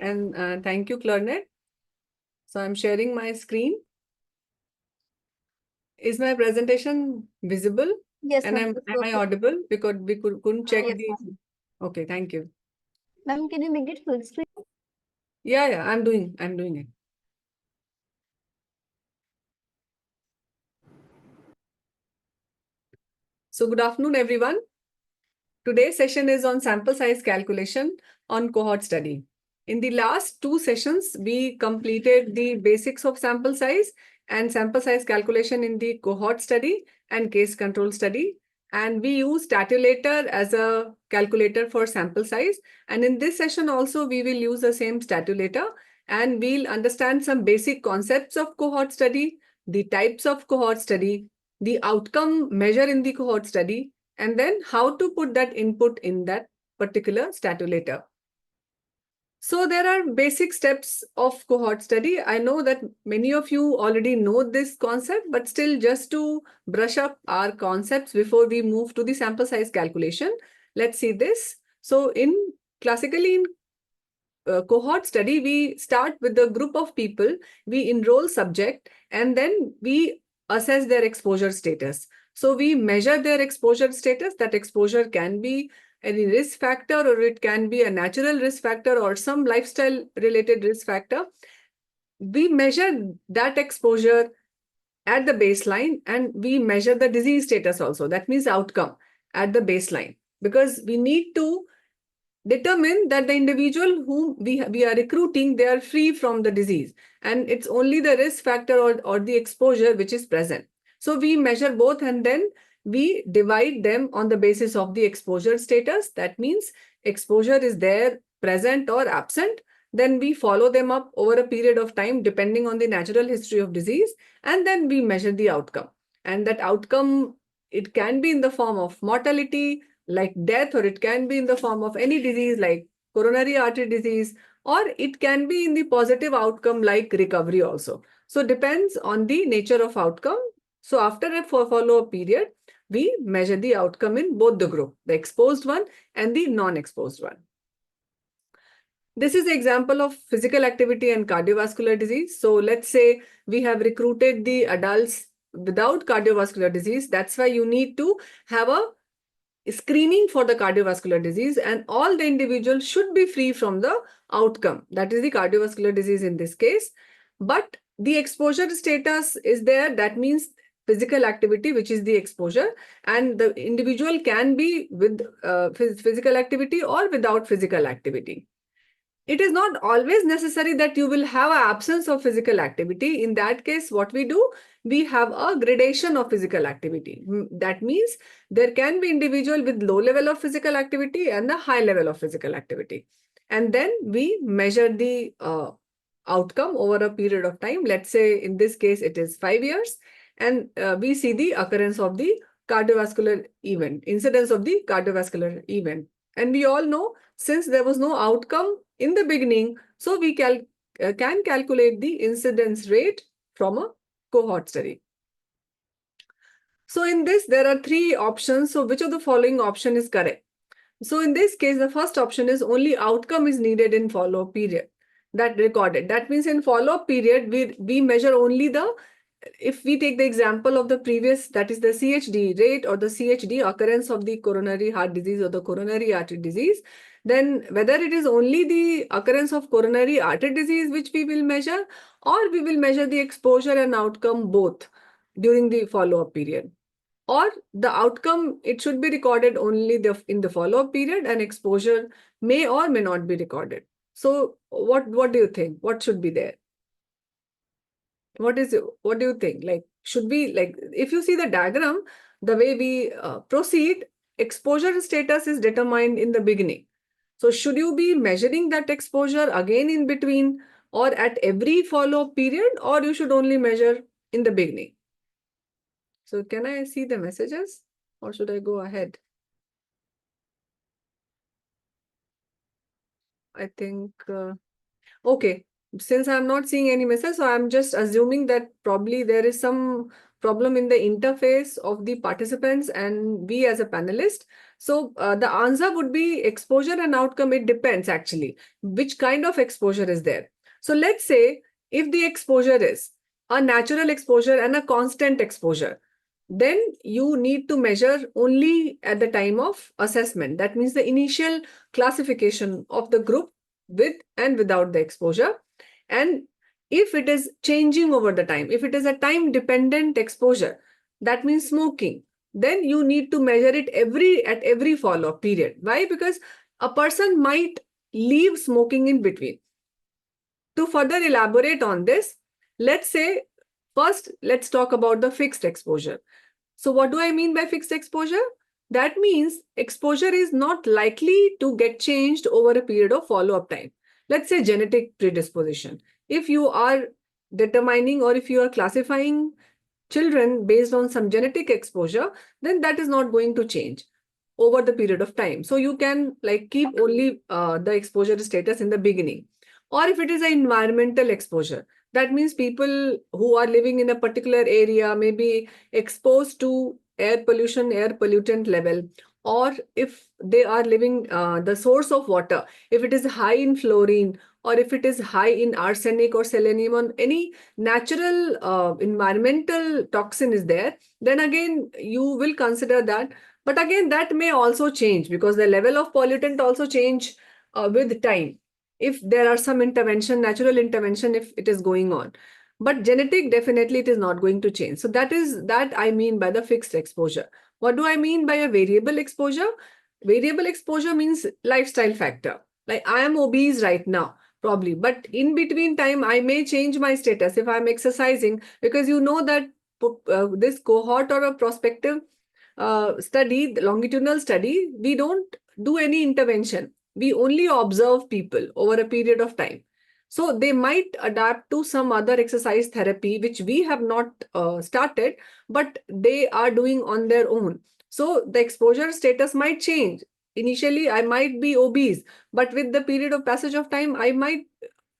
and thank you, Clarinet. So I'm sharing my screen. Is my presentation visible? Yes, and ma'am. am I audible? Because we couldn't check Yes, the. ma'am. Okay, thank you. Ma'am, can you make it full screen? Yeah, I'm doing it. So good afternoon, everyone. Today's session is on sample size calculation on cohort study. In the last two sessions, we completed the basics of sample size and sample size calculation in the cohort study and case control study. And we use statulator as a calculator for sample size. And in this session also, we will use the same statulator and we'll understand some basic concepts of cohort study, the types of cohort study, the outcome measure in the cohort study, and then how to put that input in that particular statulator. So there are basic steps of cohort study. I know that many of you already know this concept, but still just to brush up our concepts before we move to the sample size calculation, let's see this. So classically in cohort study, we start with a group of people, we enroll subject, and then we assess their exposure status. So we measure their exposure status. That exposure can be any risk factor, or it can be a natural risk factor or some lifestyle related risk factor. We measure that exposure at the baseline, and we measure the disease status also. That means outcome at the baseline, because we need to determine that the individual whom we are recruiting, they are free from the disease, and it's only the risk factor or the exposure which is present. So we measure both, and then we divide them on the basis of the exposure status. That means exposure is there, present or absent. Then we follow them up over a period of time depending on the natural history of disease, and then we measure the outcome. And that outcome, it can be in the form of mortality, like death, or it can be in the form of any disease like coronary artery disease, or it can be in the positive outcome like recovery also. So depends on the nature of outcome. So after a follow-up period, we measure the outcome in both the group, the exposed one and the non-exposed one. This is the example of physical activity and cardiovascular disease. So let's say we have recruited the adults without cardiovascular disease. That's why you need to have a screening for the cardiovascular disease, and all the individuals should be free from the outcome. That is the cardiovascular disease in this case. But the exposure status is there. That means physical activity, which is the exposure, and the individual can be with physical activity or without physical activity. It is not always necessary that you will have an absence of physical activity. In that case, what we do, we have a gradation of physical activity. That means there can be individual with low level of physical activity and a high level of physical activity. And then we measure the outcome over a period of time. Let's say in this case, it is 5 years. And we see the occurrence of the cardiovascular event, incidence of the cardiovascular event. And we all know, since there was no outcome in the beginning, so we can calculate the incidence rate from a cohort study. So in this, there are three options. So which of the following option is correct? So in this case, the first option is only outcome is needed in follow-up period. That recorded. That means in follow-up period, we measure only the, if we take the example of the previous, that is the CHD rate or the CHD occurrence of the coronary heart disease or the coronary artery disease, then whether it is only the occurrence of coronary artery disease which we will measure, or we will measure the exposure and outcome both during the follow-up period. Or the outcome, it should be recorded only in the follow-up period, and exposure may or may not be recorded. So what do you think? What should be there? What do you think? Like, should we, like, if you see the diagram, the way we proceed, exposure status is determined in the beginning. So should you be measuring that exposure again in between or at every follow-up period, or you should only measure in the beginning? So can I see the messages, or should I go ahead? I think, okay, since I'm not seeing any message, so I'm just assuming that probably there is some problem in the interface of the participants and we as a panelist. So the answer would be exposure and outcome. It depends actually which kind of exposure is there. So let's say if the exposure is a natural exposure and a constant exposure, then you need to measure only at the time of assessment. That means the initial classification of the group with and without the exposure. And if it is changing over the time, if it is a time dependent exposure, that means smoking, then you need to measure it at every follow-up period. Why? Because a person might leave smoking in between. To further elaborate on this, let's say first let's talk about the fixed exposure. So what do I mean by fixed exposure? That means exposure is not likely to get changed over a period of follow-up time. Let's say genetic predisposition. If you are determining or if you are classifying children based on some genetic exposure, then that is not going to change over the period of time. So you can like keep only the exposure status in the beginning. Or if it is an environmental exposure, that means people who are living in a particular area may be exposed to air pollution, air pollutant level, or if they are living the source of water, if it is high in fluorine or if it is high in arsenic or selenium or any natural environmental toxin is there, then again you will consider that. But again, that may also change because the level of pollutant also change with time. If there are some intervention, natural intervention, if it is going on. But genetic, definitely it is not going to change. So that I mean by the fixed exposure. What do I mean by a variable exposure? Variable exposure means lifestyle factor. Like I am obese right now, probably, but in between time, I may change my status if I'm exercising, because you know that this cohort or a prospective study, the longitudinal study, we don't do any intervention. We only observe people over a period of time. So they might adapt to some other exercise therapy, which we have not started, but they are doing on their own. So the exposure status might change. Initially, I might be obese, but with the period of passage of time, I might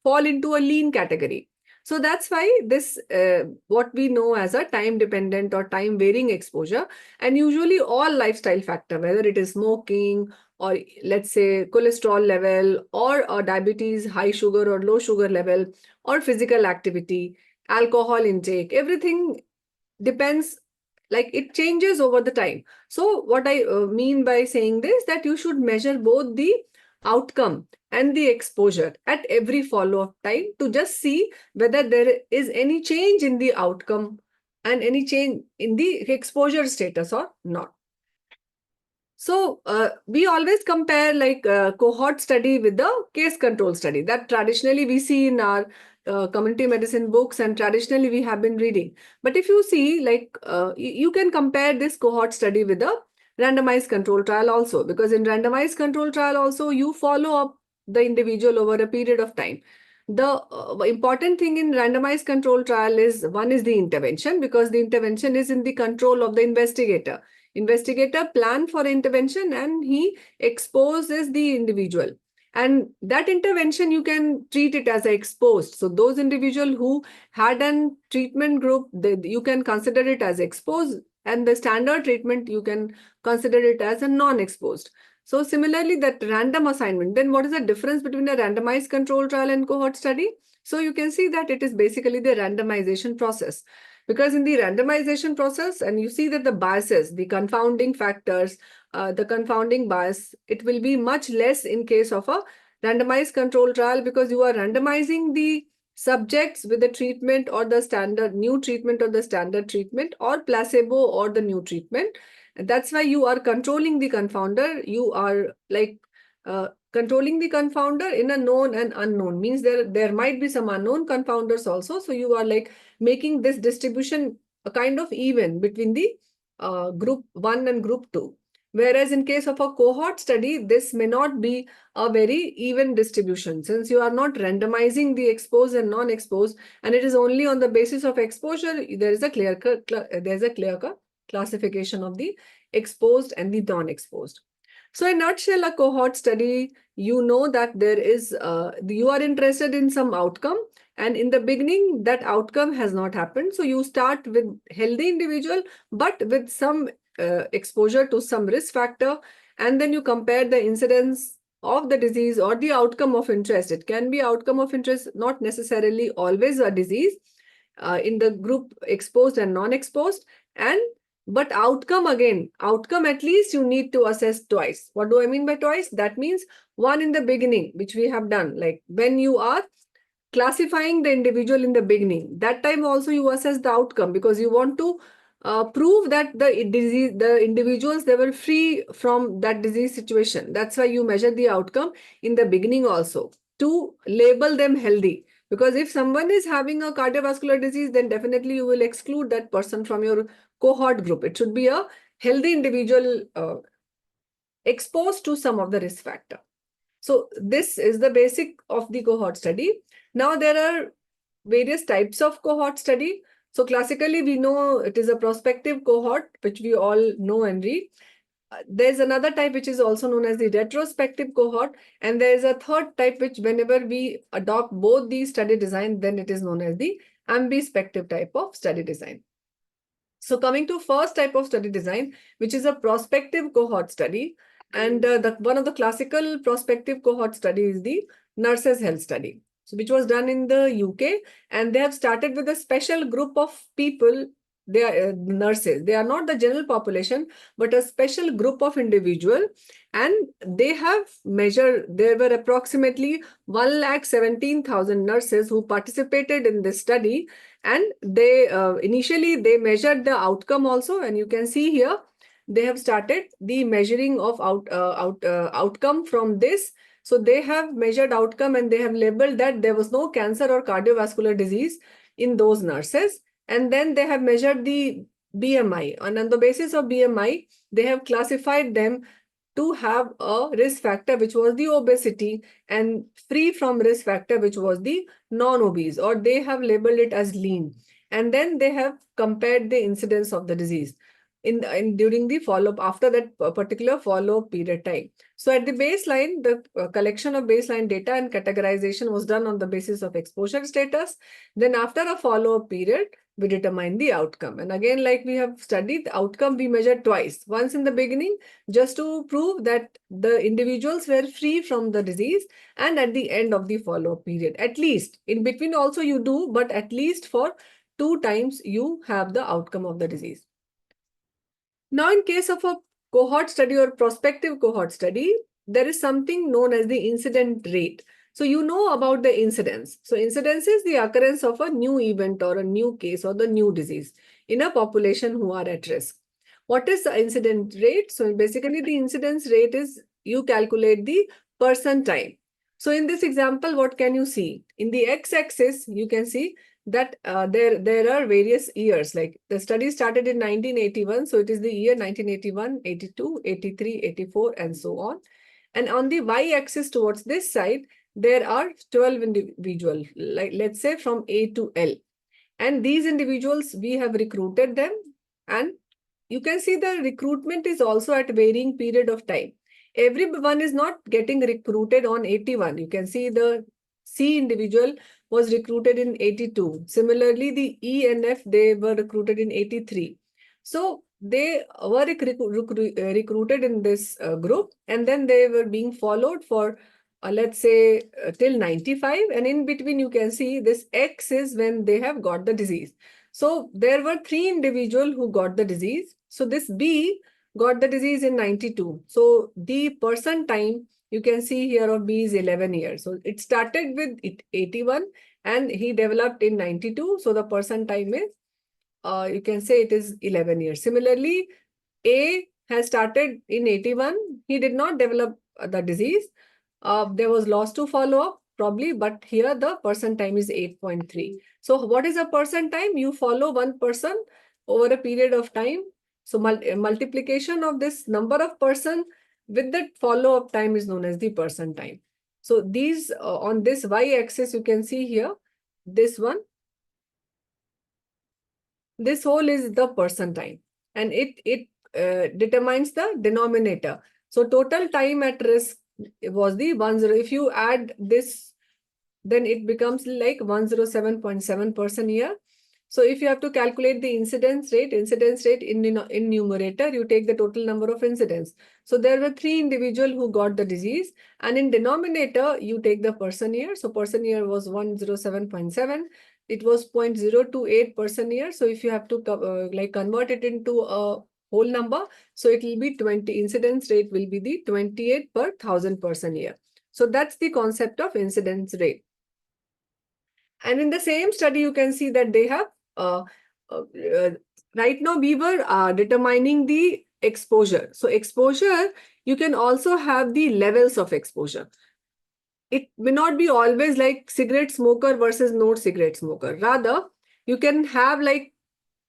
fall into a lean category. So that's why this, what we know as a time dependent or time varying exposure, and usually all lifestyle factor, whether it is smoking or let's say cholesterol level or diabetes, high sugar or low sugar level, or physical activity, alcohol intake, everything depends, like it changes over the time. So what I mean by saying this, that you should measure both the outcome and the exposure at every follow-up time to just see whether there is any change in the outcome and any change in the exposure status or not. So we always compare like cohort study with the case control study that traditionally we see in our community medicine books and traditionally we have been reading. But if you see like you can compare this cohort study with a randomized control trial also, because in randomized control trial also you follow up the individual over a period of time. The important thing in randomized control trial is one is the intervention, because the intervention is in the control of the investigator. Investigator plan for intervention and he exposes the individual, and that intervention you can treat it as a exposed. So those individual who had an treatment group, you can consider it as exposed, and the standard treatment you can consider it as a non-exposed. So similarly, that random assignment, then what is the difference between a randomized control trial and cohort study? So you can see that it is basically the randomization process. Because in the randomization process, and you see that the biases, the confounding factors, the confounding bias, it will be much less in case of a randomized control trial, because you are randomizing the subjects with the treatment or the standard new treatment or the standard treatment or placebo or the new treatment. And that's why you are controlling the confounder. You are like controlling the confounder in a known and unknown, means there might be some unknown confounders also. So you are like making this distribution a kind of even between the group 1 and group 2. Whereas in case of a cohort study, this may not be a very even distribution, since you are not randomizing the exposed and non-exposed, and it is only on the basis of exposure. There is a clear classification of the exposed and the non-exposed. So in nutshell, a cohort study, you know that there is, you are interested in some outcome, and in the beginning, that outcome has not happened. So you start with healthy individual, but with some exposure to some risk factor, and then you compare the incidence of the disease or the outcome of interest. It can be outcome of interest, not necessarily always a disease, in the group exposed and non-exposed. And but outcome, again, outcome at least you need to assess twice. What do I mean by twice? That means one in the beginning, which we have done, like when you are classifying the individual in the beginning, that time also you assess the outcome, because you want to prove that the individuals, they were free from that disease situation. That's why you measure the outcome in the beginning also, to label them healthy. Because if someone is having a cardiovascular disease, then definitely you will exclude that person from your cohort group. It should be a healthy individual exposed to some of the risk factor. So this is the basic of the cohort study. Now there are various types of cohort study. So classically, we know it is a prospective cohort, which we all know and read. There's another type which is also known as the retrospective cohort. And there's a third type which, whenever we adopt both these study design, then it is known as the ambispective type of study design. So coming to first type of study design, which is a prospective cohort study. And one of the classical prospective cohort study is the nurses' health study, so which was done in the UK. And they have started with a special group of people. They are nurses. They are not the general population, but a special group of individual. And they have measured, there were approximately 1,17,000 nurses who participated in this study. And they initially they measured the outcome also, and you can see here they have started the measuring of outcome from this. So they have measured outcome, and they have labeled that there was no cancer or cardiovascular disease in those nurses. And then they have measured the BMI, and on the basis of BMI, they have classified them to have a risk factor, which was the obesity, and free from risk factor, which was the non-obese, or they have labeled it as lean. And then they have compared the incidence of the disease during the follow-up, after that particular follow-up period time. So at the baseline, the collection of baseline data and categorization was done on the basis of exposure status. Then after a follow-up period, we determine the outcome. And again, like we have studied, the outcome we measured twice. Once in the beginning, just to prove that the individuals were free from the disease, and at the end of the follow-up period. At least, in between also you do, but at least for 2 times you have the outcome of the disease. Now, in case of a cohort study or prospective cohort study, there is something known as the incident rate. So you know about the incidence. So incidence is the occurrence of a new event or a new case or the new disease in a population who are at risk. What is the incident rate? So basically the incidence rate is, you calculate the person time. So in this example, what can you see? In the x-axis, you can see that there are various years. Like the study started in 1981, so it is the year 1981, 82, 83, 84, and so on. And on the y-axis towards this side, there are 12 individuals, like let's say from A to L. And these individuals, we have recruited them, and you can see the recruitment is also at varying period of time. Everyone is not getting recruited on 81. You can see the C individual was recruited in 82. Similarly, the E and F, they were recruited in 83. So they were recruited in this group, and then they were being followed for let's say till 95. And in between, you can see this X is when they have got the disease. So there were 3 individuals who got the disease. So this B got the disease in 92. So the person time you can see here of B is 11 years. So it started with 81 and he developed in 92. So the person time is, you can say it is 11 years. Similarly, A has started in 81. He did not develop the disease. There was loss to follow up probably, but here the person time is 8.3. So what is a person time? You follow one person over a period of time. So multiplication of this number of person with the follow-up time is known as the person time. So these on this y-axis, you can see here, this one, this whole is the person time, and it determines the denominator. So total time at risk was the 10. If you add this, then it becomes like 107.7% year. So if you have to calculate the incidence rate in numerator, you take the total number of incidents. So there were 3 individuals who got the disease, and in denominator, you take the person year. So person year was 107.7. It was 0.028 person year. So if you have to convert it into a whole number, so it will be 20. Incidence rate will be the 28 per 1,000 person year. So that's the concept of incidence rate. And in the same study, you can see that they have, right now we were determining the exposure. So exposure, you can also have the levels of exposure. It may not be always like cigarette smoker versus no cigarette smoker. Rather, you can have like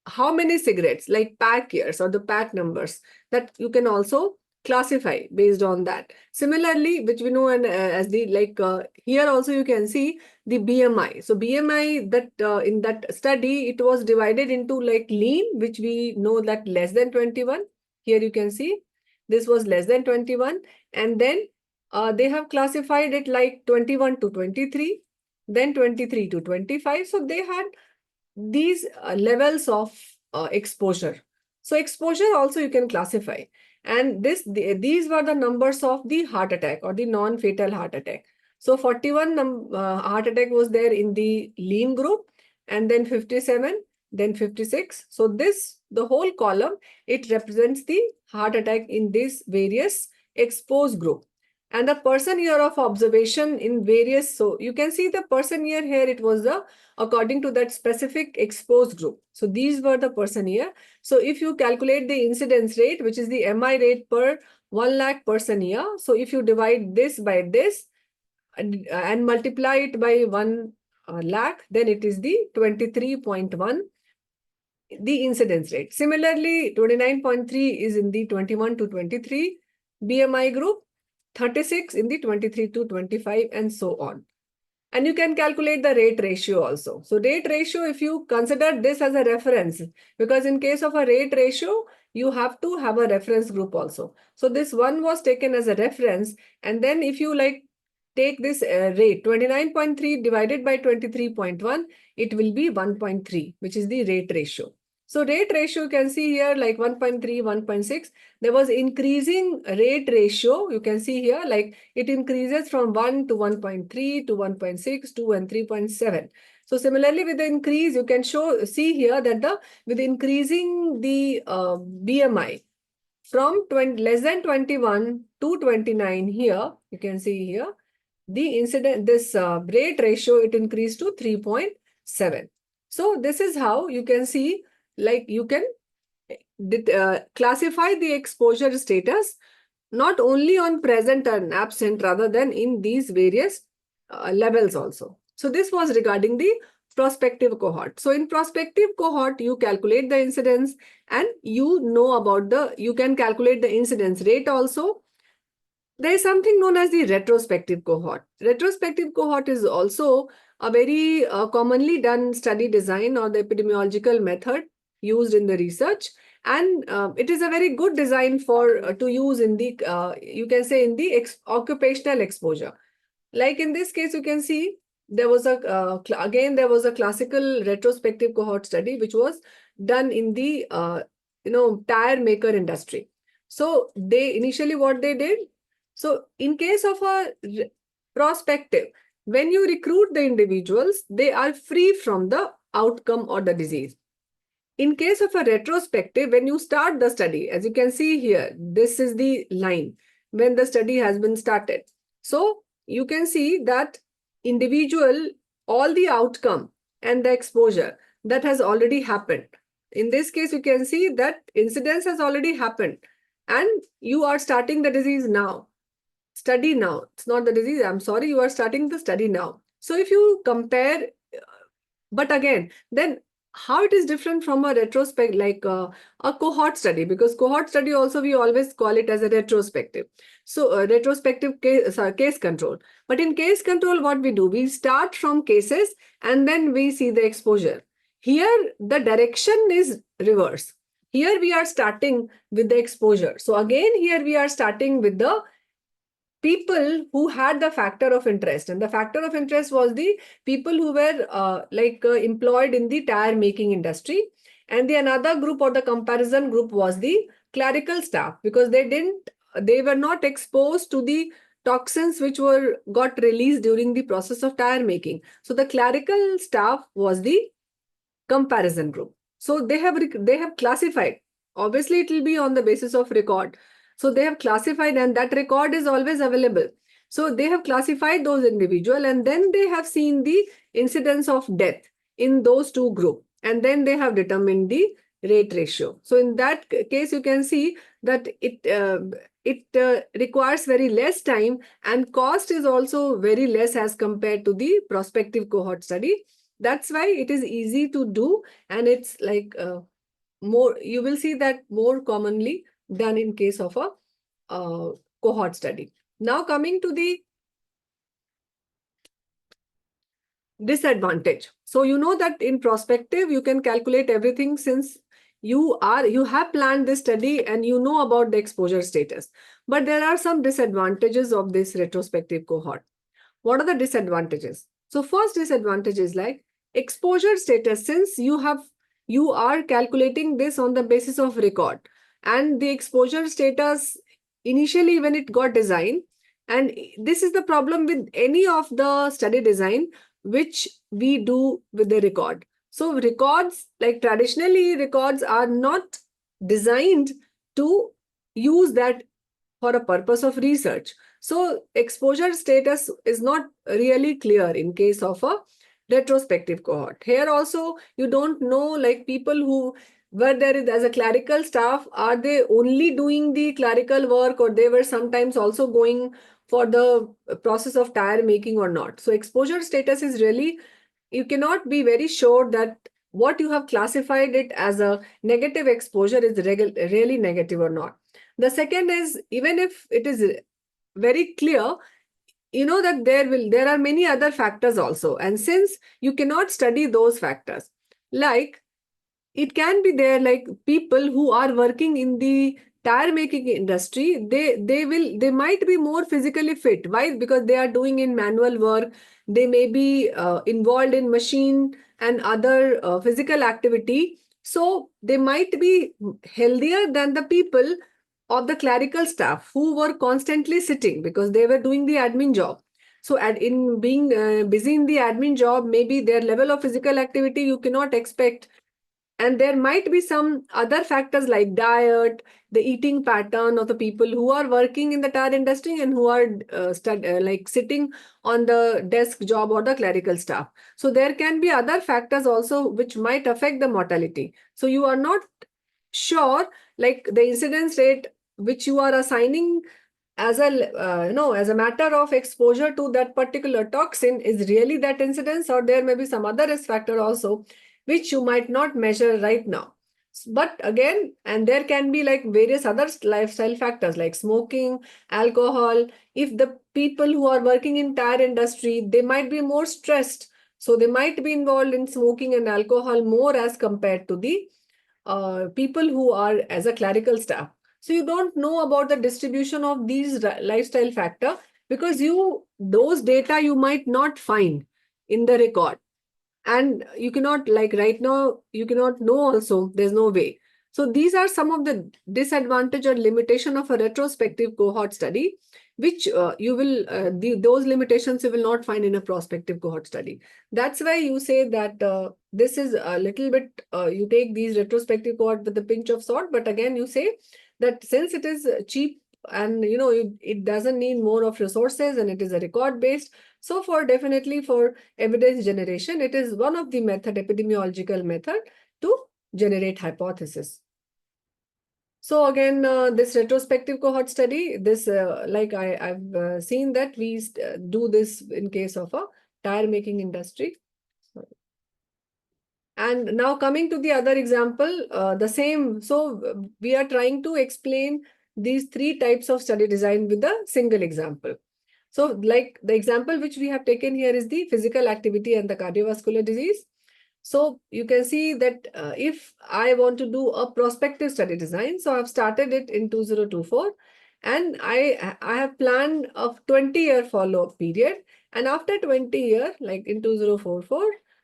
how many cigarettes, like pack years or the pack numbers, that you can also classify based on that. Similarly, which we know as the here also you can see the BMI. So BMI, that in that study, it was divided into like lean, which we know that less than 21. Here you can see this was less than 21, and then they have classified it like 21 to 23, then 23 to 25. So they had these levels of exposure. So exposure also you can classify. And these were the numbers of the heart attack or the non-fatal heart attack. So 41 heart attack was there in the lean group, and then 57, then 56. So the whole column, it represents the heart attack in this various exposed group. And the person year of observation in various, so you can see the person year here, it was according to that specific exposed group. So these were the person year. So if you calculate the incidence rate, which is the MI rate per 1 lakh person year, so if you divide this by this and multiply it by 1 lakh, then it is the 23.1, the incidence rate. Similarly, 29.3 is in the 21 to 23 BMI group, 36 in the 23 to 25, and so on. And you can calculate the rate ratio also. So rate ratio, if you consider this as a reference, because in case of a rate ratio, you have to have a reference group also. So this one was taken as a reference. And then if you take this rate, 29.3 divided by 23.1, it will be 1.3, which is the rate ratio. So rate ratio, you can see here like 1.3, 1.6. There was increasing rate ratio. You can see here like it increases from 1 to 1.3 to 1.6, 2 and 3.7. So similarly with the increase, you can see here that with increasing the BMI from less than 21 to 29 here, you can see here, this rate ratio, it increased to 3.7. So this is how you can see, like you can classify the exposure status not only on present and absent, rather than in these various levels also. So this was regarding the prospective cohort. So in prospective cohort, you calculate the incidence, and you know about you can calculate the incidence rate also. There is something known as the retrospective cohort. Retrospective cohort is also a very commonly done study design or the epidemiological method used in the research, and it is a very good design for to use in the you can say in the occupational exposure. Like in this case, you can see there was again there was a classical retrospective cohort study which was done in the tire maker industry. So they initially what they did. So in case of a prospective, when you recruit the individuals, they are free from the outcome or the disease. In case of a retrospective, when you start the study, as you can see here, this is the line when the study has been started. So you can see that individual, all the outcome and the exposure that has already happened. In this case, you can see that incidence has already happened and you are starting the disease now. Study now. It's not the disease. I'm sorry, you are starting the study now. So if you compare, but again, then how it is different from a retrospect, like a cohort study, because cohort study also we always call it as a retrospective. So retrospective case control. But in case control, what we do, we start from cases and then we see the exposure. Here, the direction is reverse. Here we are starting with the exposure. So again, here we are starting with the people who had the factor of interest, and the factor of interest was the people who were employed in the tire making industry, and the another group or the comparison group was the clerical staff, because they were not exposed to the toxins which were got released during the process of tire making. So the clerical staff was the comparison group. So they have classified. Obviously, it will be on the basis of record. So they have classified, and that record is always available. So they have classified those individuals, and then they have seen the incidence of death in those two groups, and then they have determined the rate ratio. So in that case, you can see that it requires very less time, and cost is also very less as compared to the prospective cohort study. That's why it is easy to do, and it's like more, you will see that more commonly done in case of a cohort study. Now coming to the disadvantage. So you know that in prospective you can calculate everything, since you have planned this study and you know about the exposure status. But there are some disadvantages of this retrospective cohort. What are the disadvantages? So first disadvantage is like exposure status. Since you are calculating this on the basis of record, and the exposure status initially when it got designed, and this is the problem with any of the study design which we do with the record. So records, like traditionally records are not designed to use that for a purpose of research. So exposure status is not really clear in case of a retrospective cohort. Here also, you don't know, like people who were there as a clerical staff, are they only doing the clerical work, or they were sometimes also going for the process of tire making or not. So exposure status is really, you cannot be very sure that what you have classified it as a negative exposure is really negative or not. The second is, even if it is very clear, you know that there are many other factors also. And since you cannot study those factors, like it can be there, like people who are working in the tire making industry, they might be more physically fit. Why? Because they are doing in manual work, they may be involved in machine and other physical activity, so they might be healthier than the people of the clerical staff who were constantly sitting because they were doing the admin job. So in being busy in the admin job, maybe their level of physical activity you cannot expect. And there might be some other factors like diet, the eating pattern of the people who are working in the tire industry and who are like sitting on the desk job or the clerical staff. So there can be other factors also which might affect the mortality. So you are not sure, like the incidence rate which you are assigning as a as a matter of exposure to that particular toxin is really that incidence, or there may be some other risk factor also which you might not measure right now. But again, and there can be like various other lifestyle factors like smoking, alcohol. If the people who are working in tire industry, they might be more stressed, so they might be involved in smoking and alcohol more as compared to the people who are as a clerical staff. So you don't know about the distribution of these lifestyle factor, because those data you might not find in the record. And you cannot, like right now, you cannot know also, there's no way. So these are some of the disadvantage or limitation of a retrospective cohort study, which those limitations you will not find in a prospective cohort study. That's why you say that this is a little bit, you take these retrospective cohort with a pinch of salt, but again, you say that since it is cheap and it doesn't need more of resources and it is a record based. So definitely for evidence generation, it is one of the epidemiological method to generate hypothesis. So again, this retrospective cohort study, this I've seen that we do this in case of a tire making industry. And now coming to the other example, the same. So we are trying to explain these three types of study design with a single example. So like the example which we have taken here is the physical activity and the cardiovascular disease. So you can see that if I want to do a prospective study design, so I've started it in 2024 and I have planned a 20-year follow-up period. And after 20 years, like in 2044,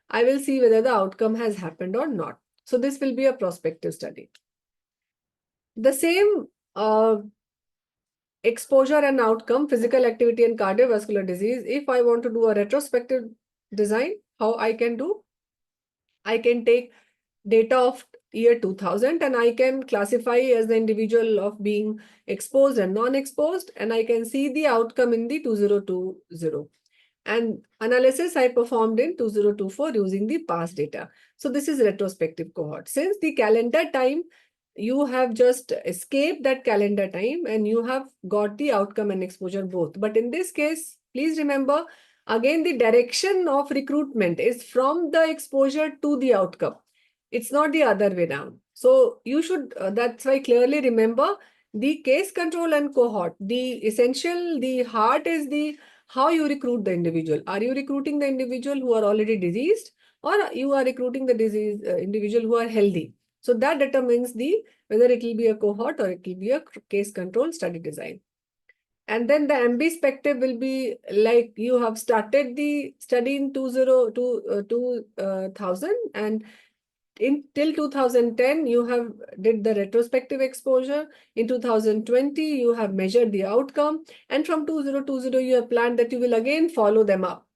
I will see whether the outcome has happened or not. So this will be a prospective study. The same exposure and outcome, physical activity and cardiovascular disease, if I want to do a retrospective design, how I can do? I can take data of year 2000 and I can classify as the individual of being exposed and non-exposed, and I can see the outcome in the 2020. And analysis I performed in 2024 using the past data. So this is retrospective cohort. Since the calendar time, you have just escaped that calendar time and you have got the outcome and exposure both. But in this case, please remember, again, the direction of recruitment is from the exposure to the outcome. It's not the other way around. So you should, that's why clearly remember the case control and cohort. The essential, the heart is the how you recruit the individual. Are you recruiting the individual who are already diseased, or you are recruiting the disease individual who are healthy? So that determines the whether it will be a cohort or it will be a case control study design. And then the ambidextrous will be like you have started the study in 2000 and till 2010 you have did the retrospective exposure. In 2020 you have measured the outcome, and from 2020 you have planned that you will again follow them up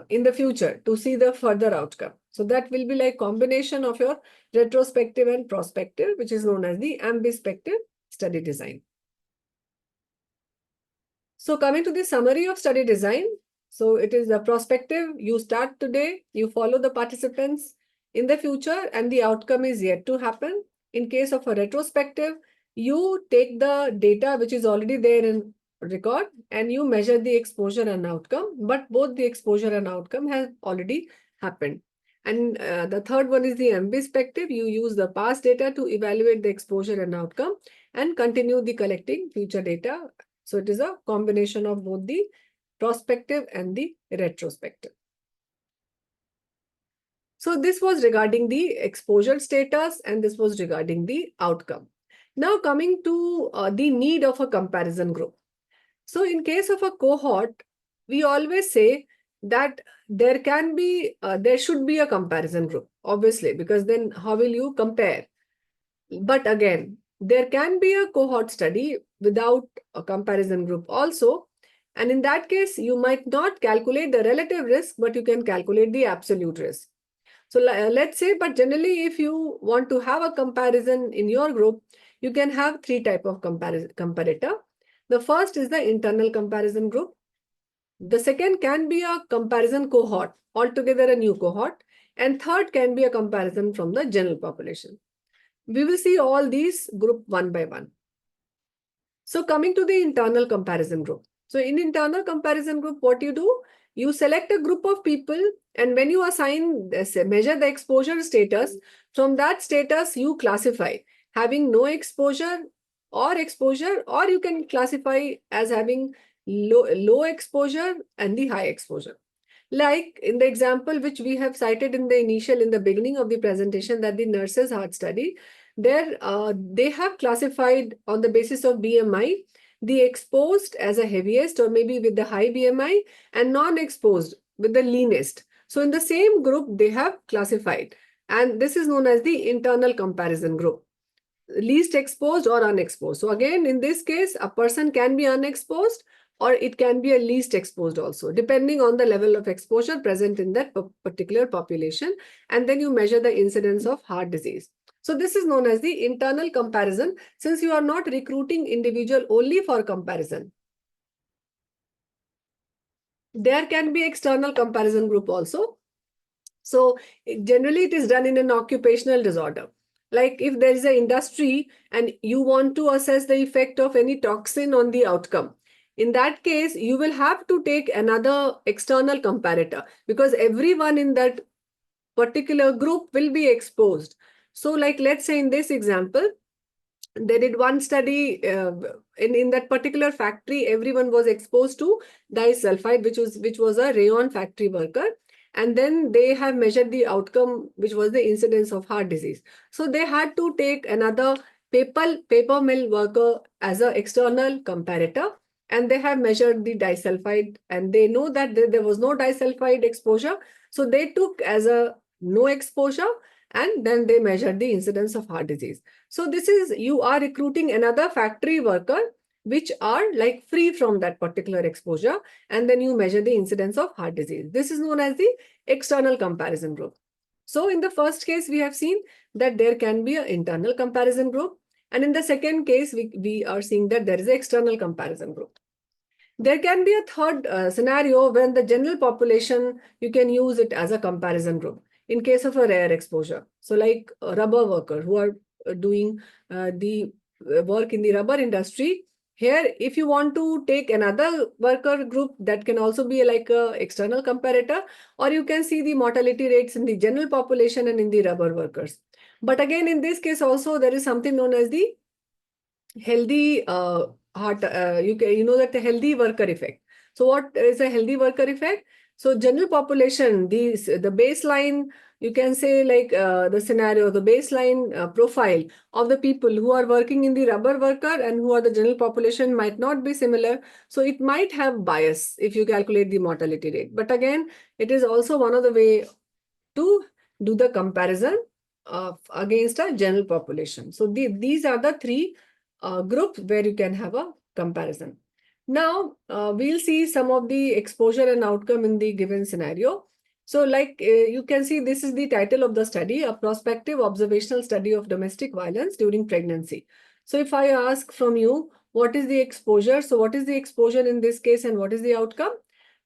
in the future to see the further outcome. So that will be like combination of your retrospective and prospective, which is known as the ambidextrous study design. So coming to the summary of study design, so it is a prospective, you start today, you follow the participants in the future, and the outcome is yet to happen. In case of a retrospective, you take the data which is already there in record and you measure the exposure and outcome, but both the exposure and outcome has already happened. And the third one is the ambidextrous. You use the past data to evaluate the exposure and outcome and continue the collecting future data. So it is a combination of both the prospective and the retrospective. So this was regarding the exposure status and this was regarding the outcome. Now coming to the need of a comparison group. So in case of a cohort, we always say that there should be a comparison group, obviously, because then how will you compare? But again, there can be a cohort study without a comparison group also. And in that case, you might not calculate the relative risk, but you can calculate the absolute risk. So let's say, but generally, if you want to have a comparison in your group, you can have three types of comparator. The first is the internal comparison group. The second can be a comparison cohort, altogether a new cohort. And third can be a comparison from the general population. We will see all these group one by one. So coming to the internal comparison group. So in internal comparison group, what you do? You select a group of people, and when you assign this, measure the exposure status, from that status you classify having no exposure, or you can classify as having low exposure and the high exposure. Like in the example which we have cited in the beginning of the presentation, that the nurses heart study, there they have classified on the basis of BMI the exposed as a heaviest or maybe with the high BMI, and non-exposed with the leanest. So in the same group they have classified, and this is known as the internal comparison group, least exposed or unexposed. So again, in this case, a person can be unexposed or it can be a least exposed also, depending on the level of exposure present in that particular population. And then you measure the incidence of heart disease. So this is known as the internal comparison, since you are not recruiting individual only for comparison. There can be external comparison group also. So generally it is done in an occupational disorder. Like if there is an industry and you want to assess the effect of any toxin on the outcome, in that case, you will have to take another external comparator, because everyone in that particular group will be exposed. So like, let's say in this example, they did one study in that particular factory, everyone was exposed to disulfide, which was a rayon factory worker. and then they have measured the outcome, which was the incidence of heart disease. So they had to take another paper mill worker as an external comparator, and they have measured the disulfide, and they know that there was no disulfide exposure. So they took as a no exposure, and then they measured the incidence of heart disease. So this is, you are recruiting another factory worker which are like free from that particular exposure, and then you measure the incidence of heart disease. This is known as the external comparison group. So in the first case, we have seen that there can be an internal comparison group. And in the second case, we are seeing that there is an external comparison group. There can be a third scenario when the general population, you can use it as a comparison group in case of a rare exposure. So like a rubber worker who are doing the work in the rubber industry. Here, if you want to take another worker group, that can also be like a external comparator, or you can see the mortality rates in the general population and in the rubber workers. But again, in this case also, there is something known as the healthy heart, you know that the healthy worker effect. So what is a healthy worker effect? So general population, the baseline, you can say like the scenario, the baseline profile of the people who are working in the rubber worker and who are the general population might not be similar. So it might have bias if you calculate the mortality rate. But again, it is also one of the way to do the comparison against a general population. So these are the three groups where you can have a comparison. Now, we'll see some of the exposure and outcome in the given scenario. So like you can see, this is the title of the study, a prospective observational study of domestic violence during pregnancy. So if I ask from you, what is the exposure? So what is the exposure in this case and what is the outcome?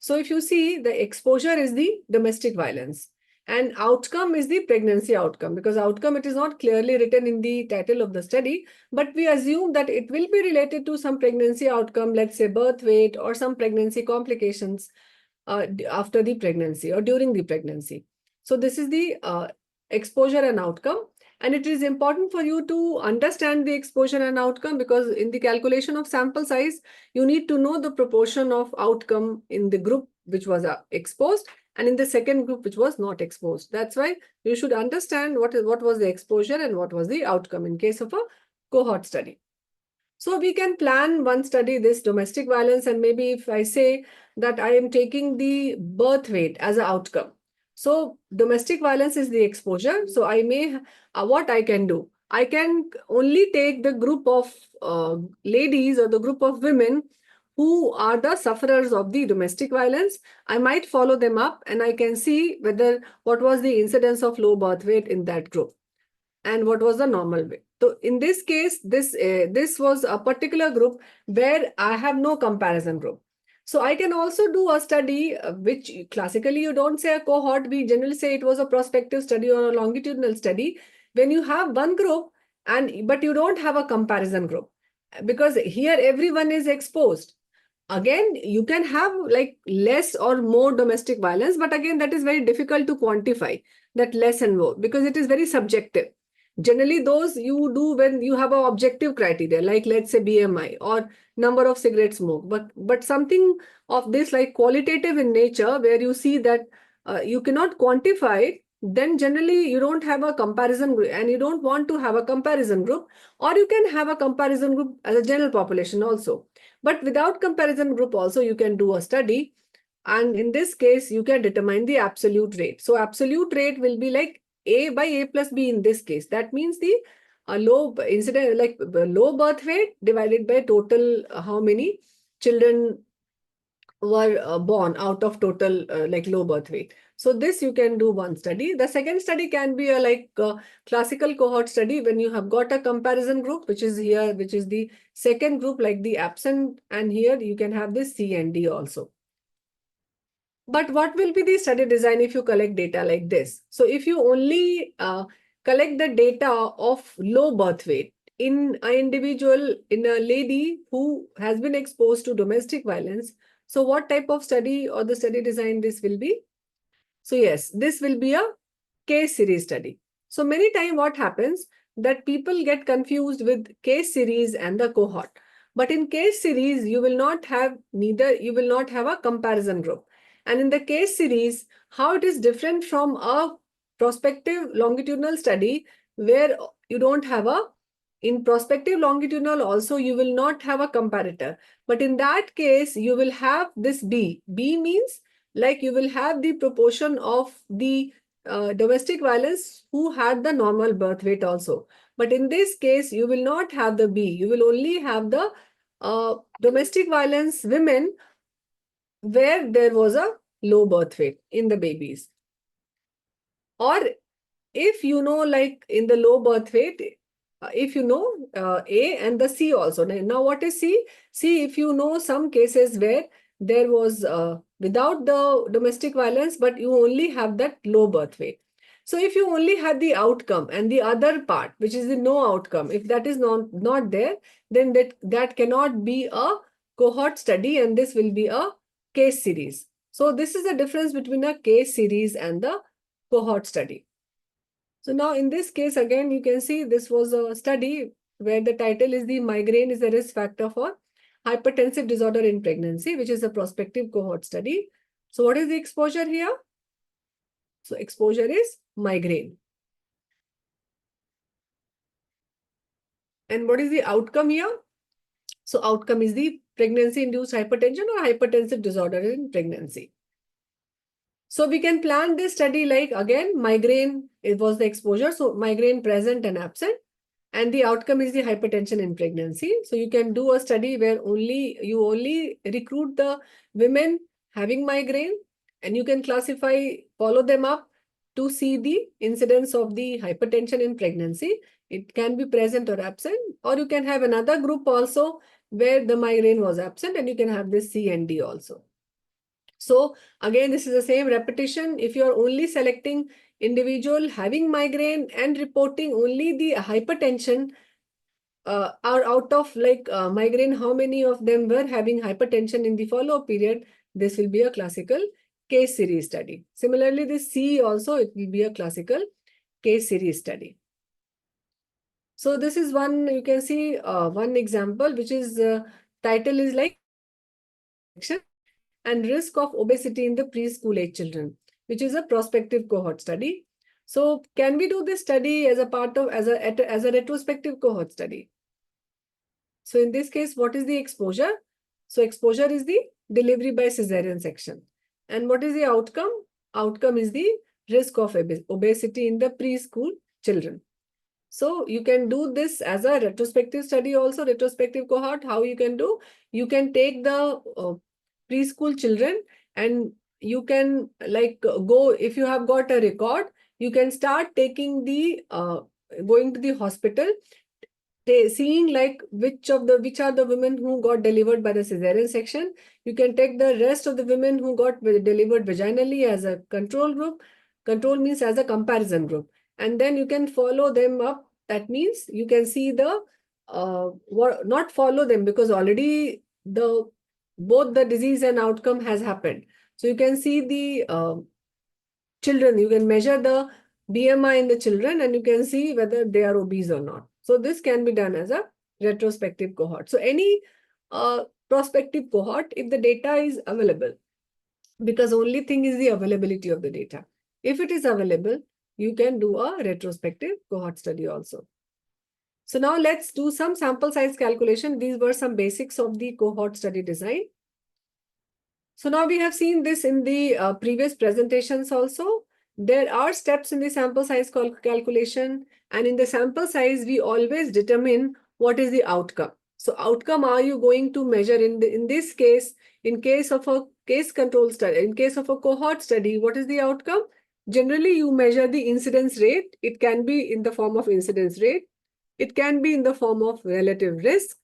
So if you see, the exposure is the domestic violence. And outcome is the pregnancy outcome, because outcome, it is not clearly written in the title of the study, but we assume that it will be related to some pregnancy outcome, let's say birth weight or some pregnancy complications after the pregnancy or during the pregnancy. So this is the exposure and outcome. And it is important for you to understand the exposure and outcome, because in the calculation of sample size, you need to know the proportion of outcome in the group which was exposed and in the second group which was not exposed. That's why you should understand what was the exposure and what was the outcome in case of a cohort study. So we can plan one study, this domestic violence, and maybe if I say that I am taking the birth weight as an outcome. So domestic violence is the exposure. So I may, what I can do, I can only take the group of ladies or the group of women who are the sufferers of the domestic violence. I might follow them up and I can see what was the incidence of low birth weight in that group and what was the normal weight. So in this case, this was a particular group where I have no comparison group. So I can also do a study, which classically you don't say a cohort, we generally say it was a prospective study or a longitudinal study, when you have one group but you don't have a comparison group, because here everyone is exposed. Again, you can have like less or more domestic violence, but again, that is very difficult to quantify, that less and more, because it is very subjective. Generally, those you do when you have an objective criteria, like let's say BMI or number of cigarettes smoked. But something of this like qualitative in nature, where you see that you cannot quantify it, then generally you don't have a comparison group, and you don't want to have a comparison group, or you can have a comparison group as a general population also. But without comparison group also, you can do a study. And in this case, you can determine the absolute rate. So absolute rate will be like A by A plus B in this case. That means the low incident, like low birth weight divided by total how many children were born out of total like low birth weight. So this you can do one study. The second study can be a classical cohort study, when you have got a comparison group, which is here, which is the second group, like the absent, and here you can have this C and D also. But what will be the study design if you collect data like this? So if you only collect the data of low birth weight in an individual, in a lady who has been exposed to domestic violence, so what type of study or the study design this will be? So yes, this will be a case series study. So many times what happens that people get confused with case series and the cohort. But in case series, you will not have a comparison group. And in the case series, how it is different from a prospective longitudinal study where you don't have in prospective longitudinal also you will not have a comparator. But in that case, you will have this B. B means like you will have the proportion of the domestic violence who had the normal birth weight also. But in this case, you will not have the B. You will only have the domestic violence women where there was a low birth weight in the babies. Or if you know, like in the low birth weight, if you know A and the C also. Now, what is C? C, if you know some cases where there was without the domestic violence, but you only have that low birth weight. So if you only had the outcome and the other part, which is the no outcome, if that is not there, then that cannot be a cohort study, and this will be a case series. So this is the difference between a case series and the cohort study. So now in this case, again, you can see this was a study where the title is the migraine is a risk factor for hypertensive disorder in pregnancy, which is a prospective cohort study. So what is the exposure here? So exposure is migraine. And what is the outcome here? So outcome is the pregnancy-induced hypertension or hypertensive disorder in pregnancy. So we can plan this study like, again, migraine, it was the exposure. So migraine present and absent. And the outcome is the hypertension in pregnancy. So you can do a study where you only recruit the women having migraine, and you can follow them up to see the incidence of the hypertension in pregnancy. It can be present or absent, or you can have another group also where the migraine was absent, and you can have this C and D also. So again, this is the same repetition. If you are only selecting individual having migraine and reporting only the hypertension, are out of like migraine, how many of them were having hypertension in the follow-up period, this will be a classical case series study. Similarly, this C also, it will be a classical case series study. So this is one, you can see one example, which is title is like and risk of obesity in the preschool age children, which is a prospective cohort study. So can we do this study as a part of, as a retrospective cohort study? So in this case, what is the exposure? So exposure is the delivery by cesarean section. And what is the outcome? Outcome is the risk of obesity in the preschool children. So you can do this as a retrospective study also, retrospective cohort. How you can do? You can take the preschool children and you can like go, if you have got a record, you can start taking the, going to the hospital, seeing like which are the women who got delivered by the cesarean section. You can take the rest of the women who got delivered vaginally as a control group. Control means as a comparison group. And then you can follow them up. That means you can see the, not follow them because already both the disease and outcome has happened. So you can see the children, you can measure the BMI in the children and you can see whether they are obese or not. So this can be done as a retrospective cohort. So any prospective cohort, if the data is available, because only thing is the availability of the data. If it is available, you can do a retrospective cohort study also. So now let's do some sample size calculation. These were some basics of the cohort study design. So now we have seen this in the previous presentations also. There are steps in the sample size calculation, and in the sample size, we always determine what is the outcome. So outcome are you going to measure in this case, in case of a case control study, in case of a cohort study, what is the outcome? Generally, you measure the incidence rate. It can be in the form of incidence rate. It can be in the form of relative risk,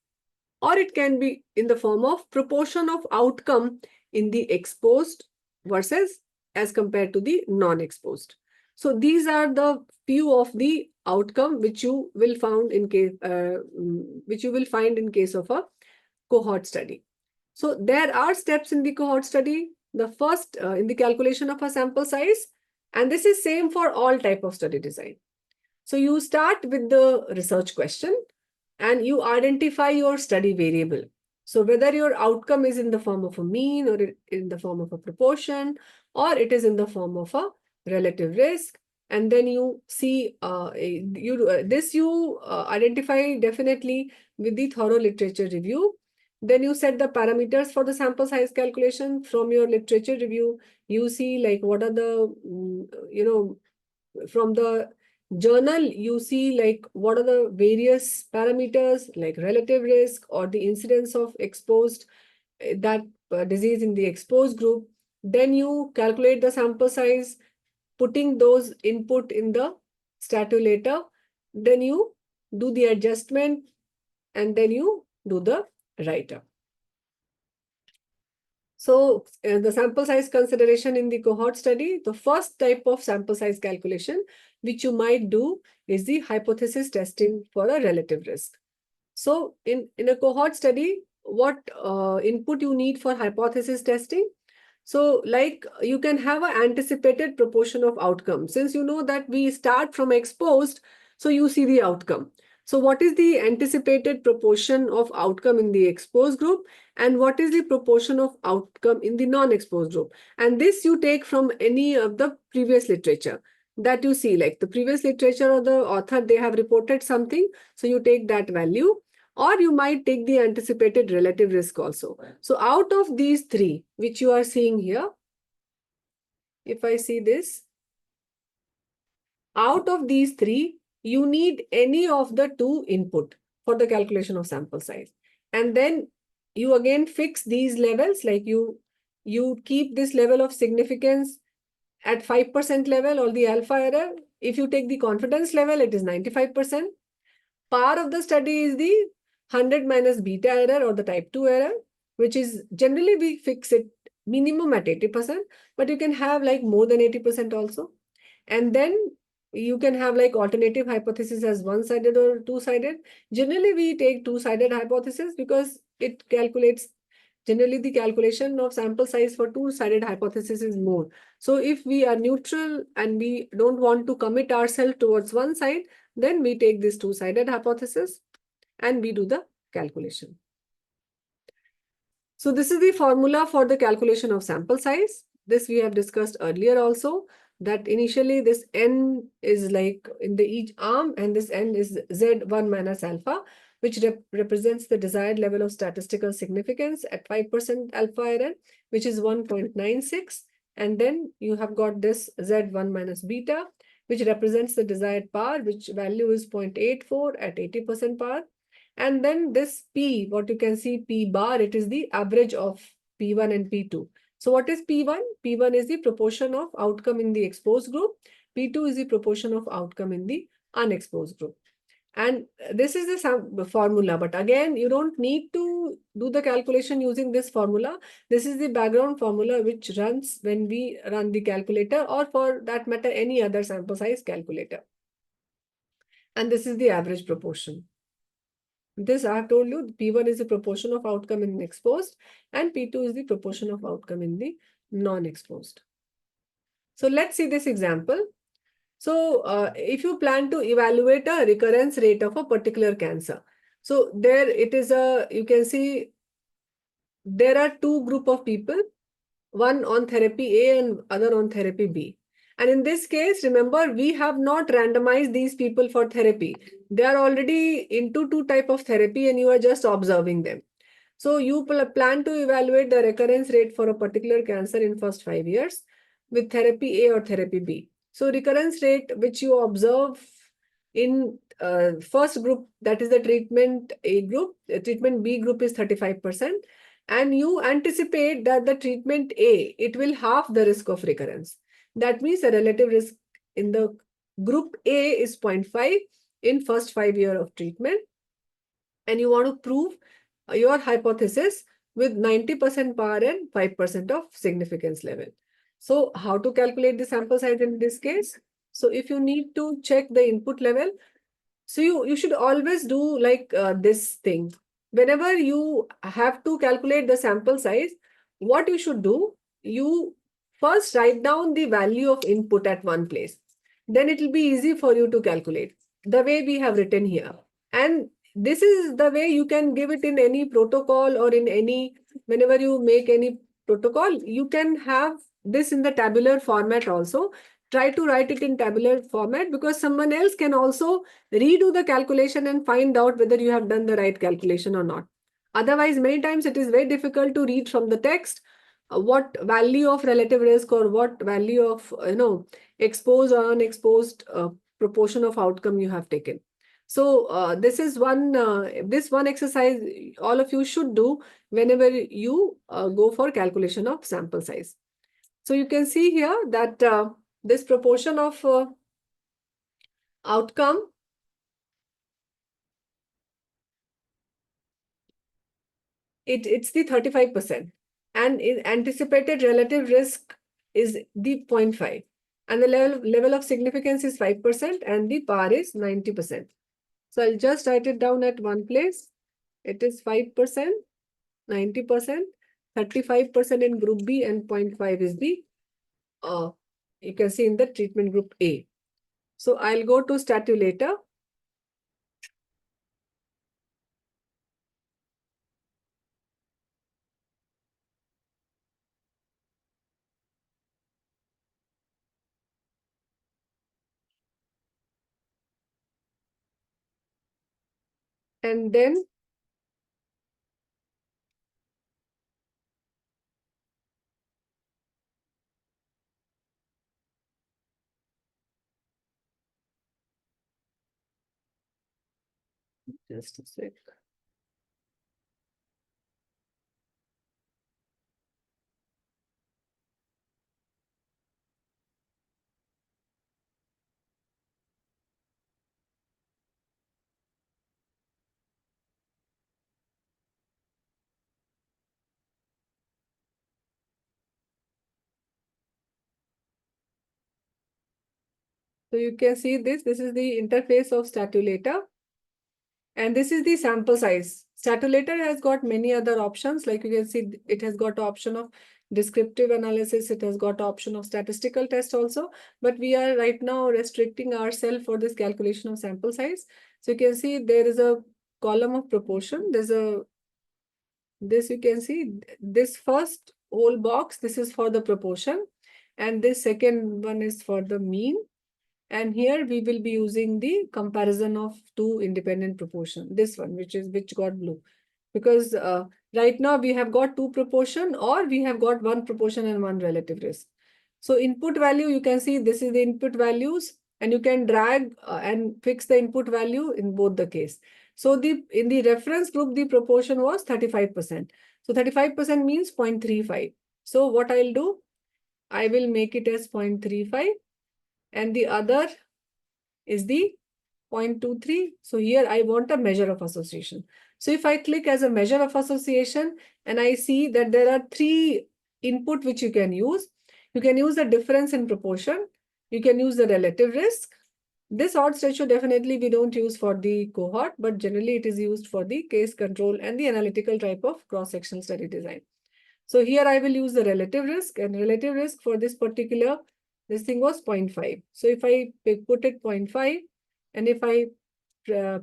or it can be in the form of proportion of outcome in the exposed versus as compared to the non-exposed. So these are the few of the outcome which you will find in case of a cohort study. So there are steps in the cohort study. The first in the calculation of a sample size, and this is same for all type of study design. So you start with the research question and you identify your study variable. So whether your outcome is in the form of a mean or in the form of a proportion, or it is in the form of a relative risk, and then you see you identify definitely with the thorough literature review. Then you set the parameters for the sample size calculation from your literature review. You see like what are the from the journal, you see like what are the various parameters like relative risk or the incidence of exposed that disease in the exposed group. Then you calculate the sample size, putting those input in the statulator. Then you do the adjustment and then you do the write-up. So the sample size consideration in the cohort study, the first type of sample size calculation which you might do is the hypothesis testing for a relative risk. So in a cohort study, what input you need for hypothesis testing? So like you can have an anticipated proportion of outcome. Since you know that we start from exposed, so you see the outcome. So what is the anticipated proportion of outcome in the exposed group, and what is the proportion of outcome in the non-exposed group? And this you take from any of the previous literature that you see, like the previous literature or the author, they have reported something. So you take that value, or you might take the anticipated relative risk also. So out of these three, which you are seeing here, if I see this, out of these three, you need any of the two input for the calculation of sample size. And then you again fix these levels, like you keep this level of significance at 5% level or the alpha error. If you take the confidence level, it is 95%. Power of the study is the 100 minus beta error or the type 2 error, which is generally we fix it minimum at 80%, but you can have like more than 80% also. And then you can have like alternative hypothesis as one-sided or two-sided. Generally, we take two-sided hypothesis because it calculates, generally the calculation of sample size for two-sided hypothesis is more. So if we are neutral and we don't want to commit ourselves towards one side, then we take this two-sided hypothesis and we do the calculation. So this is the formula for the calculation of sample size. This we have discussed earlier also, that initially this n is like in the each arm, and this n is z1 minus alpha, which represents the desired level of statistical significance at 5% alpha error, which is 1.96. And then you have got this z1 minus beta, which represents the desired power, which value is 0.84 at 80% power. And then this P, what you can see P bar, it is the average of P1 and P2. So what is P1? P1 is the proportion of outcome in the exposed group. P2 is the proportion of outcome in the unexposed group. And this is the formula, but again, you don't need to do the calculation using this formula. This is the background formula which runs when we run the calculator, or for that matter, any other sample size calculator. And this is the average proportion. This I have told you, P1 is the proportion of outcome in exposed and P2 is the proportion of outcome in the non-exposed. So let's see this example. So if you plan to evaluate a recurrence rate of a particular cancer, so there it is you can see there are two group of people, one on therapy A and other on therapy B. And in this case, remember, we have not randomized these people for therapy. They are already into two type of therapy and you are just observing them. So you plan to evaluate the recurrence rate for a particular cancer in first 5 years with therapy A or therapy B. So recurrence rate which you observe in first group, that is the treatment A group, treatment B group is 35%. And you anticipate that the treatment A, it will halve the risk of recurrence. That means the relative risk in the group A is 0.5 in first 5 years of treatment. And you want to prove your hypothesis with 90% power and 5% of significance level. So how to calculate the sample size in this case? So if you need to check the input level, so you should always do like this thing. Whenever you have to calculate the sample size, what you should do, you first write down the value of input at one place. Then it will be easy for you to calculate the way we have written here. And this is the way you can give it in any protocol or in any, whenever you make any protocol, you can have this in the tabular format also. Try to write it in tabular format, because someone else can also redo the calculation and find out whether you have done the right calculation or not. Otherwise, many times it is very difficult to read from the text what value of relative risk or what value of, exposed or unexposed proportion of outcome you have taken. So this is one exercise all of you should do whenever you go for calculation of sample size. So you can see here that this proportion of outcome, it's the 35%, and in anticipated relative risk is the 0.5, and the level of significance is 5%, and the power is 90%. So I'll just write it down at one place. It is 5%, 90%, 35% in group B, and 0.5 is the, you can see in the treatment group A. So I'll go to statulator. And then just a sec. So you can see this. This is the interface of statulator. And this is the sample size. Statulator has got many other options. Like you can see, it has got option of descriptive analysis. It has got option of statistical test also. But we are right now restricting ourselves for this calculation of sample size. So you can see there is a column of proportion. This you can see, this first whole box, this is for the proportion. And this second one is for the mean. And here we will be using the comparison of two independent proportion. This one, which got blue, because right now we have got two proportion, or we have got one proportion and one relative risk. So input value, you can see this is the input values, and you can drag and fix the input value in both the case. So in the reference group, the proportion was 35%. So 35% means 0.35. So what I'll do, I will make it as 0.35, and the other is the 0.23. So here I want a measure of association. So if I click as a measure of association, and I see that there are three input which you can use. You can use the difference in proportion. You can use the relative risk. This odds ratio definitely we don't use for the cohort, but generally it is used for the case control and the analytical type of cross-sectional study design. So here I will use the relative risk, and relative risk for this particular, this thing was 0.5. So if I put it 0.5, and if I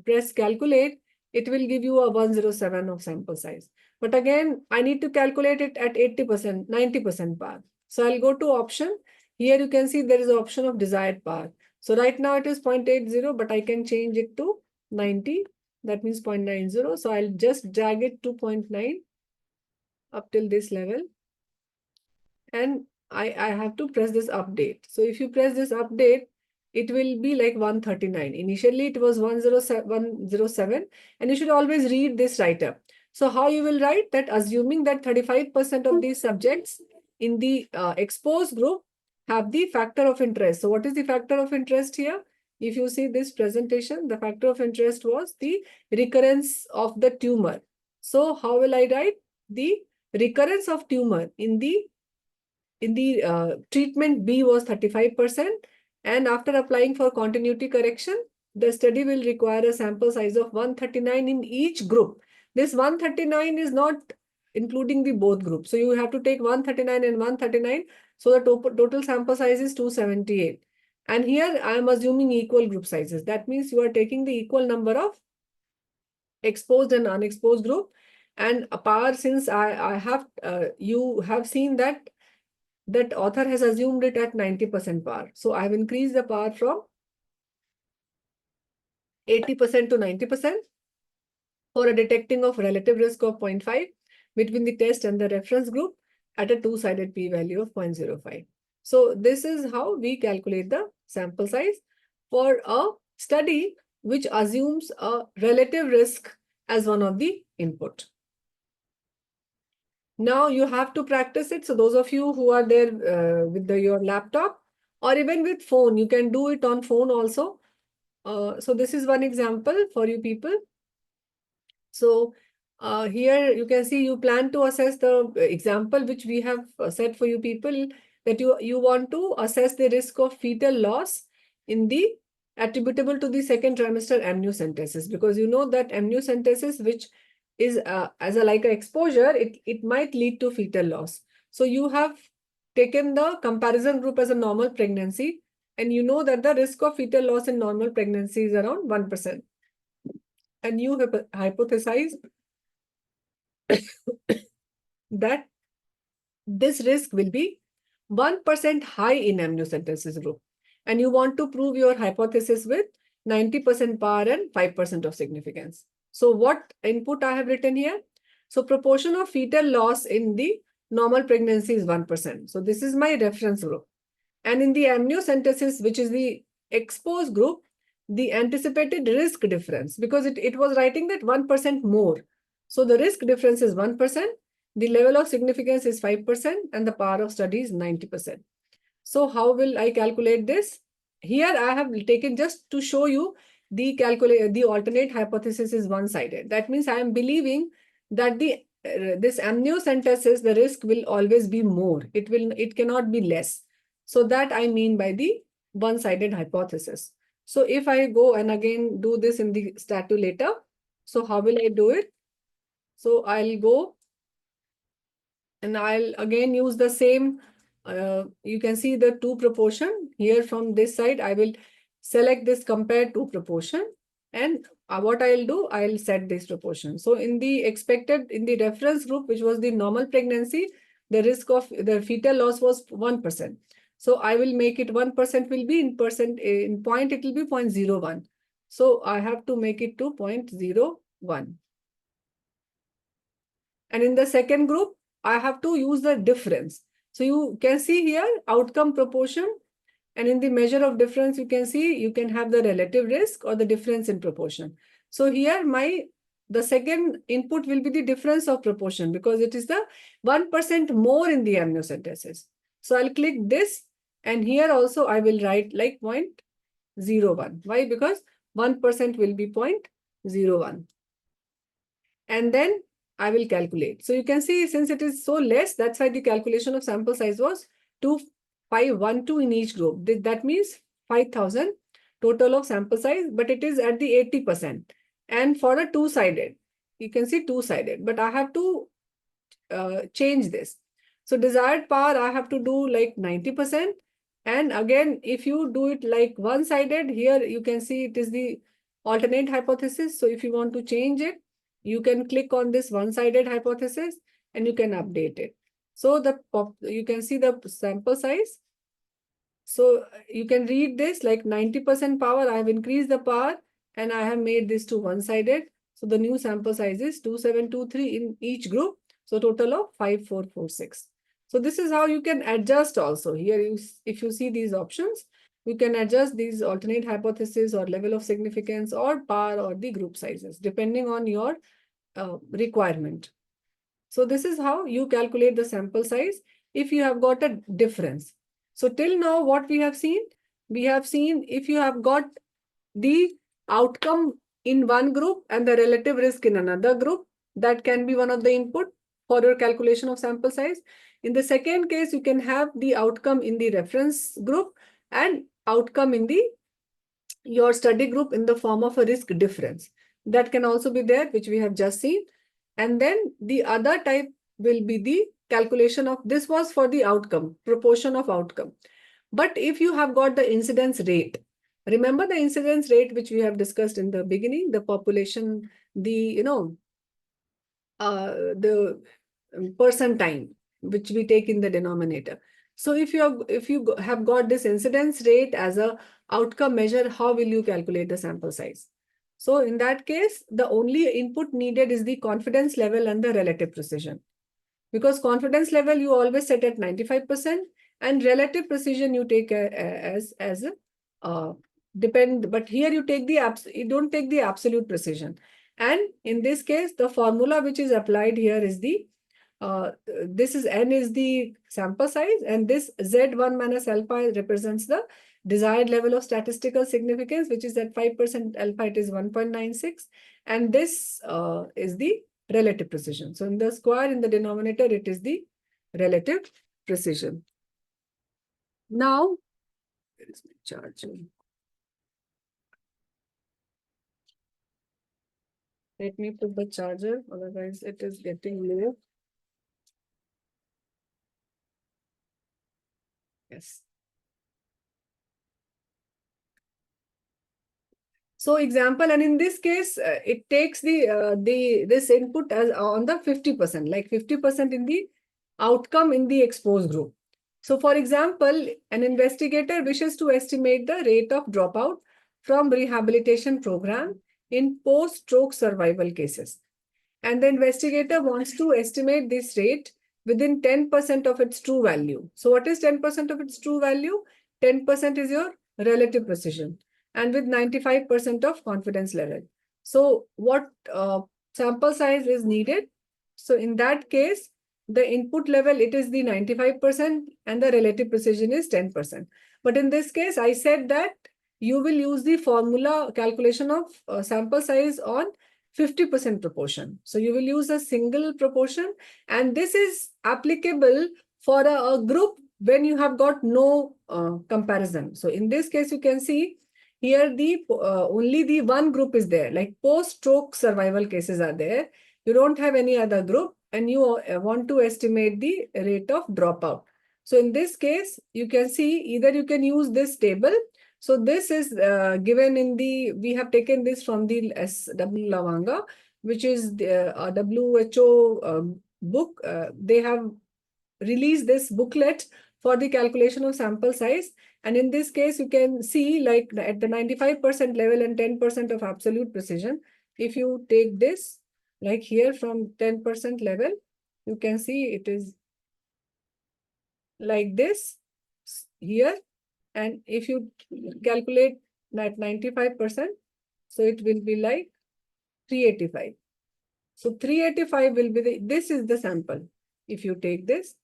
press calculate, it will give you a 107 of sample size. But again, I need to calculate it at 80%, 90% power. So I'll go to option. Here you can see there is an option of desired power. So right now it is 0.80, but I can change it to 90. That means 0.90. So I'll just drag it to 0.9 up till this level. And I have to press this update. So if you press this update, it will be like 139. Initially, it was 107, and you should always read this write-up. So how you will write that, assuming that 35% of these subjects in the exposed group have the factor of interest. So what is the factor of interest here? If you see this presentation, the factor of interest was the recurrence of the tumor. So how will I write? The recurrence of tumor in the treatment B was 35%, and after applying for continuity correction, the study will require a sample size of 139 in each group. This 139 is not including the both groups. So you have to take 139 and 139. So the total sample size is 278. And here I am assuming equal group sizes. That means you are taking the equal number of exposed and unexposed group. And a power, since I have, you have seen that author has assumed it at 90% power. So I have increased the power from 80% to 90% for a detecting of relative risk of 0.5 between the test and the reference group at a two-sided p-value of 0.05. So this is how we calculate the sample size for a study which assumes a relative risk as one of the input. Now you have to practice it. So those of you who are there with your laptop or even with phone, you can do it on phone also. So this is one example for you people. So here you can see you plan to assess the example which we have set for you people, that you want to assess the risk of fetal loss in the attributable to the second trimester amniocentesis, because you know that amniocentesis, which is as a like a exposure, it might lead to fetal loss. So you have taken the comparison group as a normal pregnancy, and you know that the risk of fetal loss in normal pregnancy is around 1%. And you hypothesize that this risk will be 1% high in amniocentesis group. And you want to prove your hypothesis with 90% power and 5% of significance. So what input I have written here? So proportion of fetal loss in the normal pregnancy is 1%. So this is my reference group. And in the amniocentesis, which is the exposed group, the anticipated risk difference, because it was writing that 1% more. So the risk difference is 1%, the level of significance is 5%, and the power of study is 90%. So how will I calculate this? Here I have taken just to show you the alternate hypothesis is one-sided. That means I am believing that this amniocentesis, the risk will always be more. It cannot be less. So that I mean by the one-sided hypothesis. So if I go and again do this in the statu later, so how will I do it? So I'll go and I'll again use the same, you can see the two proportion here from this side. I will select this compare to proportion, and what I'll do, I'll set this proportion. So in the reference group, which was the normal pregnancy, the risk of the fetal loss was 1%. So I will make it 1% will be in percent, in point it will be 0.01. So I have to make it to 0.01. And in the second group, I have to use the difference. So you can see here outcome proportion, and in the measure of difference, you can see you can have the relative risk or the difference in proportion. So here the second input will be the difference of proportion, because it is the 1% more in the amniocentesis. So I'll click this, and here also I will write like 0.01. Why? Because 1% will be 0.01. And then I will calculate. So you can see, since it is so less, that's why the calculation of sample size was 2512 in each group. That means 5,000 total of sample size, but it is at the 80%. And for a two-sided, you can see two-sided, but I have to change this. So desired power, I have to do like 90%. And again, if you do it like one-sided, here you can see it is the alternate hypothesis. So if you want to change it, you can click on this one-sided hypothesis and you can update it. So you can see the sample size. So you can read this like 90% power. I have increased the power and I have made this to one-sided. So the new sample size is 2723 in each group. So total of 5446. So this is how you can adjust also. Here, if you see these options, you can adjust these alternate hypothesis or level of significance or power or the group sizes, depending on your requirement. So this is how you calculate the sample size if you have got a difference. So till now, what we have seen if you have got the outcome in one group and the relative risk in another group, that can be one of the input for your calculation of sample size. In the second case, you can have the outcome in the reference group and outcome in your study group in the form of a risk difference. That can also be there, which we have just seen. And then the other type will be the calculation of, this was for the outcome, proportion of outcome. But if you have got the incidence rate, Remember the incidence rate which we have discussed in the beginning, the population, the person time, which we take in the denominator. So if you have got this incidence rate as a outcome measure, how will you calculate the sample size? So in that case, the only input needed is the confidence level and the relative precision. Because confidence level you always set at 95% and relative precision you take as a but here you take you don't take the absolute precision. And in this case, the formula which is applied here is this is n is the sample size, and this z1 minus alpha represents the desired level of statistical significance, which is at 5% alpha, it is 1.96, and this is the relative precision. So in the square, in the denominator, it is the relative precision. Now, where is my charger? Let me put the charger, otherwise it is getting low. Yes. So example, and in this case, it takes this input as on the 50%, like 50% in the outcome in the exposed group. So for example, an investigator wishes to estimate the rate of dropout from rehabilitation program in post-stroke survival cases. And the investigator wants to estimate this rate within 10% of its true value. So what is 10% of its true value? 10% is your relative precision, and with 95% of confidence level. So what sample size is needed? So in that case, the input level, it is the 95% and the relative precision is 10%. But in this case, I said that you will use the formula calculation of sample size on 50% proportion. So you will use a single proportion, and this is applicable for a group when you have got no comparison. So in this case, you can see here only the one group is there, like post-stroke survival cases are there. You don't have any other group, and you want to estimate the rate of dropout. So in this case, you can see either you can use this table. So this is given in we have taken this from the S.W. Lavanga, which is the WHO book. They have released this booklet for the calculation of sample size. And in this case, you can see like at the 95% level and 10% of absolute precision. If you take this, like here from 10% level, you can see it is like this here. And if you calculate that 95%, so it will be like 385. So 385 will be this is the sample. If you take this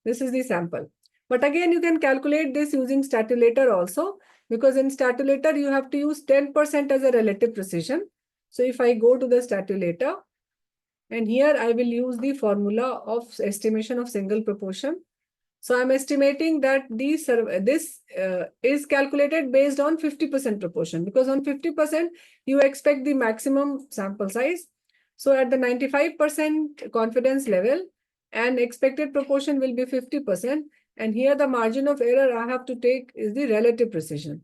is the sample. But again, you can calculate this using statulator also, because in statulator, you have to use 10% as a relative precision. So if I go to the statulator, and here I will use the formula of estimation of single proportion. So I'm estimating that this is calculated based on 50% proportion, because on 50%, you expect the maximum sample size. So at the 95% confidence level, and expected proportion will be 50%. And here the margin of error I have to take is the relative precision.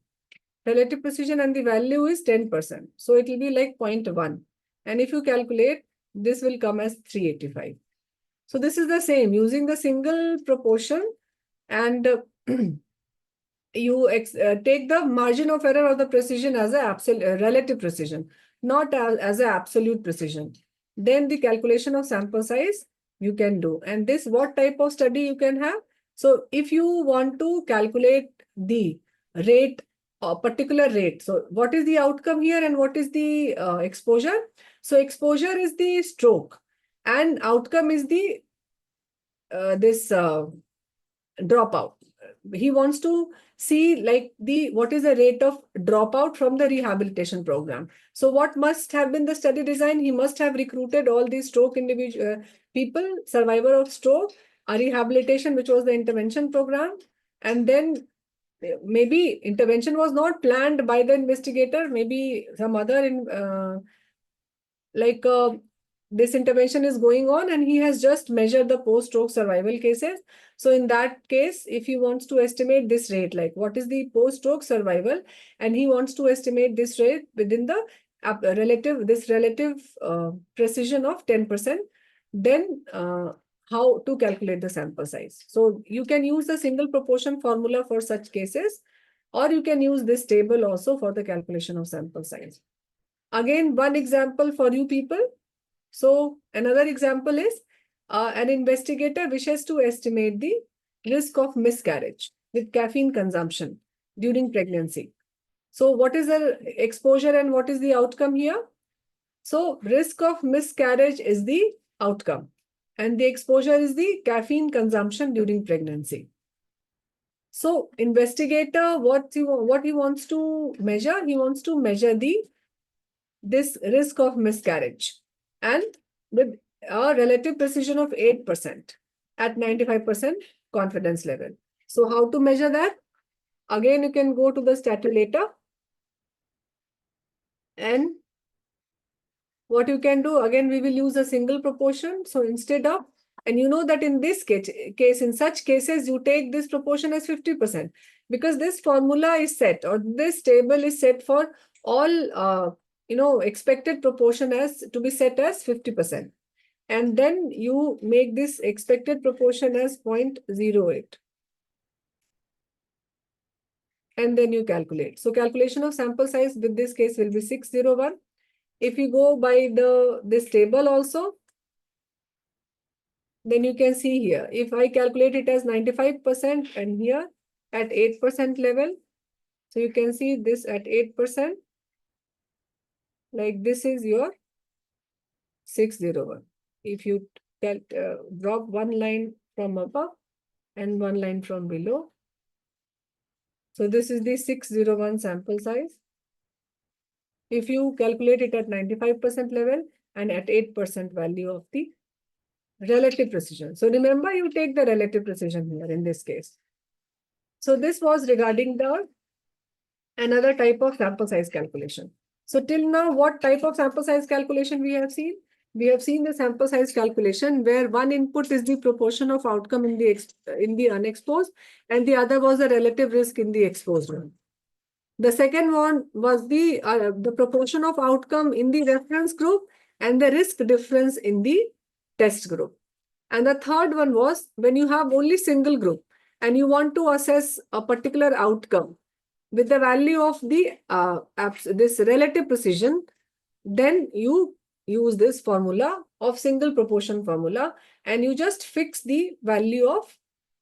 Relative precision, and the value is 10%. So it will be like 0.1. And if you calculate, this will come as 385. So this is the same using the single proportion, and you take the margin of error or the precision as a relative precision, not as an absolute precision. Then the calculation of sample size you can do. And this, what type of study you can have? So if you want to calculate the rate, a particular rate. So what is the outcome here and what is the exposure? So exposure is the stroke and outcome is the this dropout. He wants to see like what is the rate of dropout from the rehabilitation program. So what must have been the study design? He must have recruited all these stroke people, survivor of stroke, a rehabilitation, which was the intervention program. And then maybe intervention was not planned by the investigator, maybe some other this intervention is going on and he has just measured the post-stroke survival cases. So in that case, if he wants to estimate this rate, like what is the post-stroke survival, and he wants to estimate this rate within the relative precision of 10%, then how to calculate the sample size. So you can use the single proportion formula for such cases, or you can use this table also for the calculation of sample size. Again, one example for you people. So another example is an investigator wishes to estimate the risk of miscarriage with caffeine consumption during pregnancy. So what is the exposure and what is the outcome here? So risk of miscarriage is the outcome and the exposure is the caffeine consumption during pregnancy. So investigator, what he wants to measure? He wants to measure this risk of miscarriage, and with a relative precision of 8% at 95% confidence level. So how to measure that? Again, you can go to the statulator, and what you can do, again, we will use a single proportion. So instead of, and you know that in this case, in such cases, you take this proportion as 50% because this formula is set, or this table is set for all, expected proportion as to be set as 50%. And then you make this expected proportion as 0.08. And then you calculate. So calculation of sample size with this case will be 601. If you go by this table also, then you can see here, if I calculate it as 95% and here at 8% level, so you can see this at 8%, like this is your 601. If you drop one line from above and one line from below, so this is the 601 sample size. If you calculate it at 95% level and at 8% value of the relative precision. So remember, you take the relative precision here in this case. So this was regarding another type of sample size calculation. So till now, what type of sample size calculation we have seen? We have seen the sample size calculation where one input is the proportion of outcome in the unexposed, and the other was the relative risk in the exposed one. The second one was the proportion of outcome in the reference group and the risk difference in the test group. And the third one was when you have only single group and you want to assess a particular outcome with the value of this relative precision, then you use this formula of single proportion formula and you just fix the value of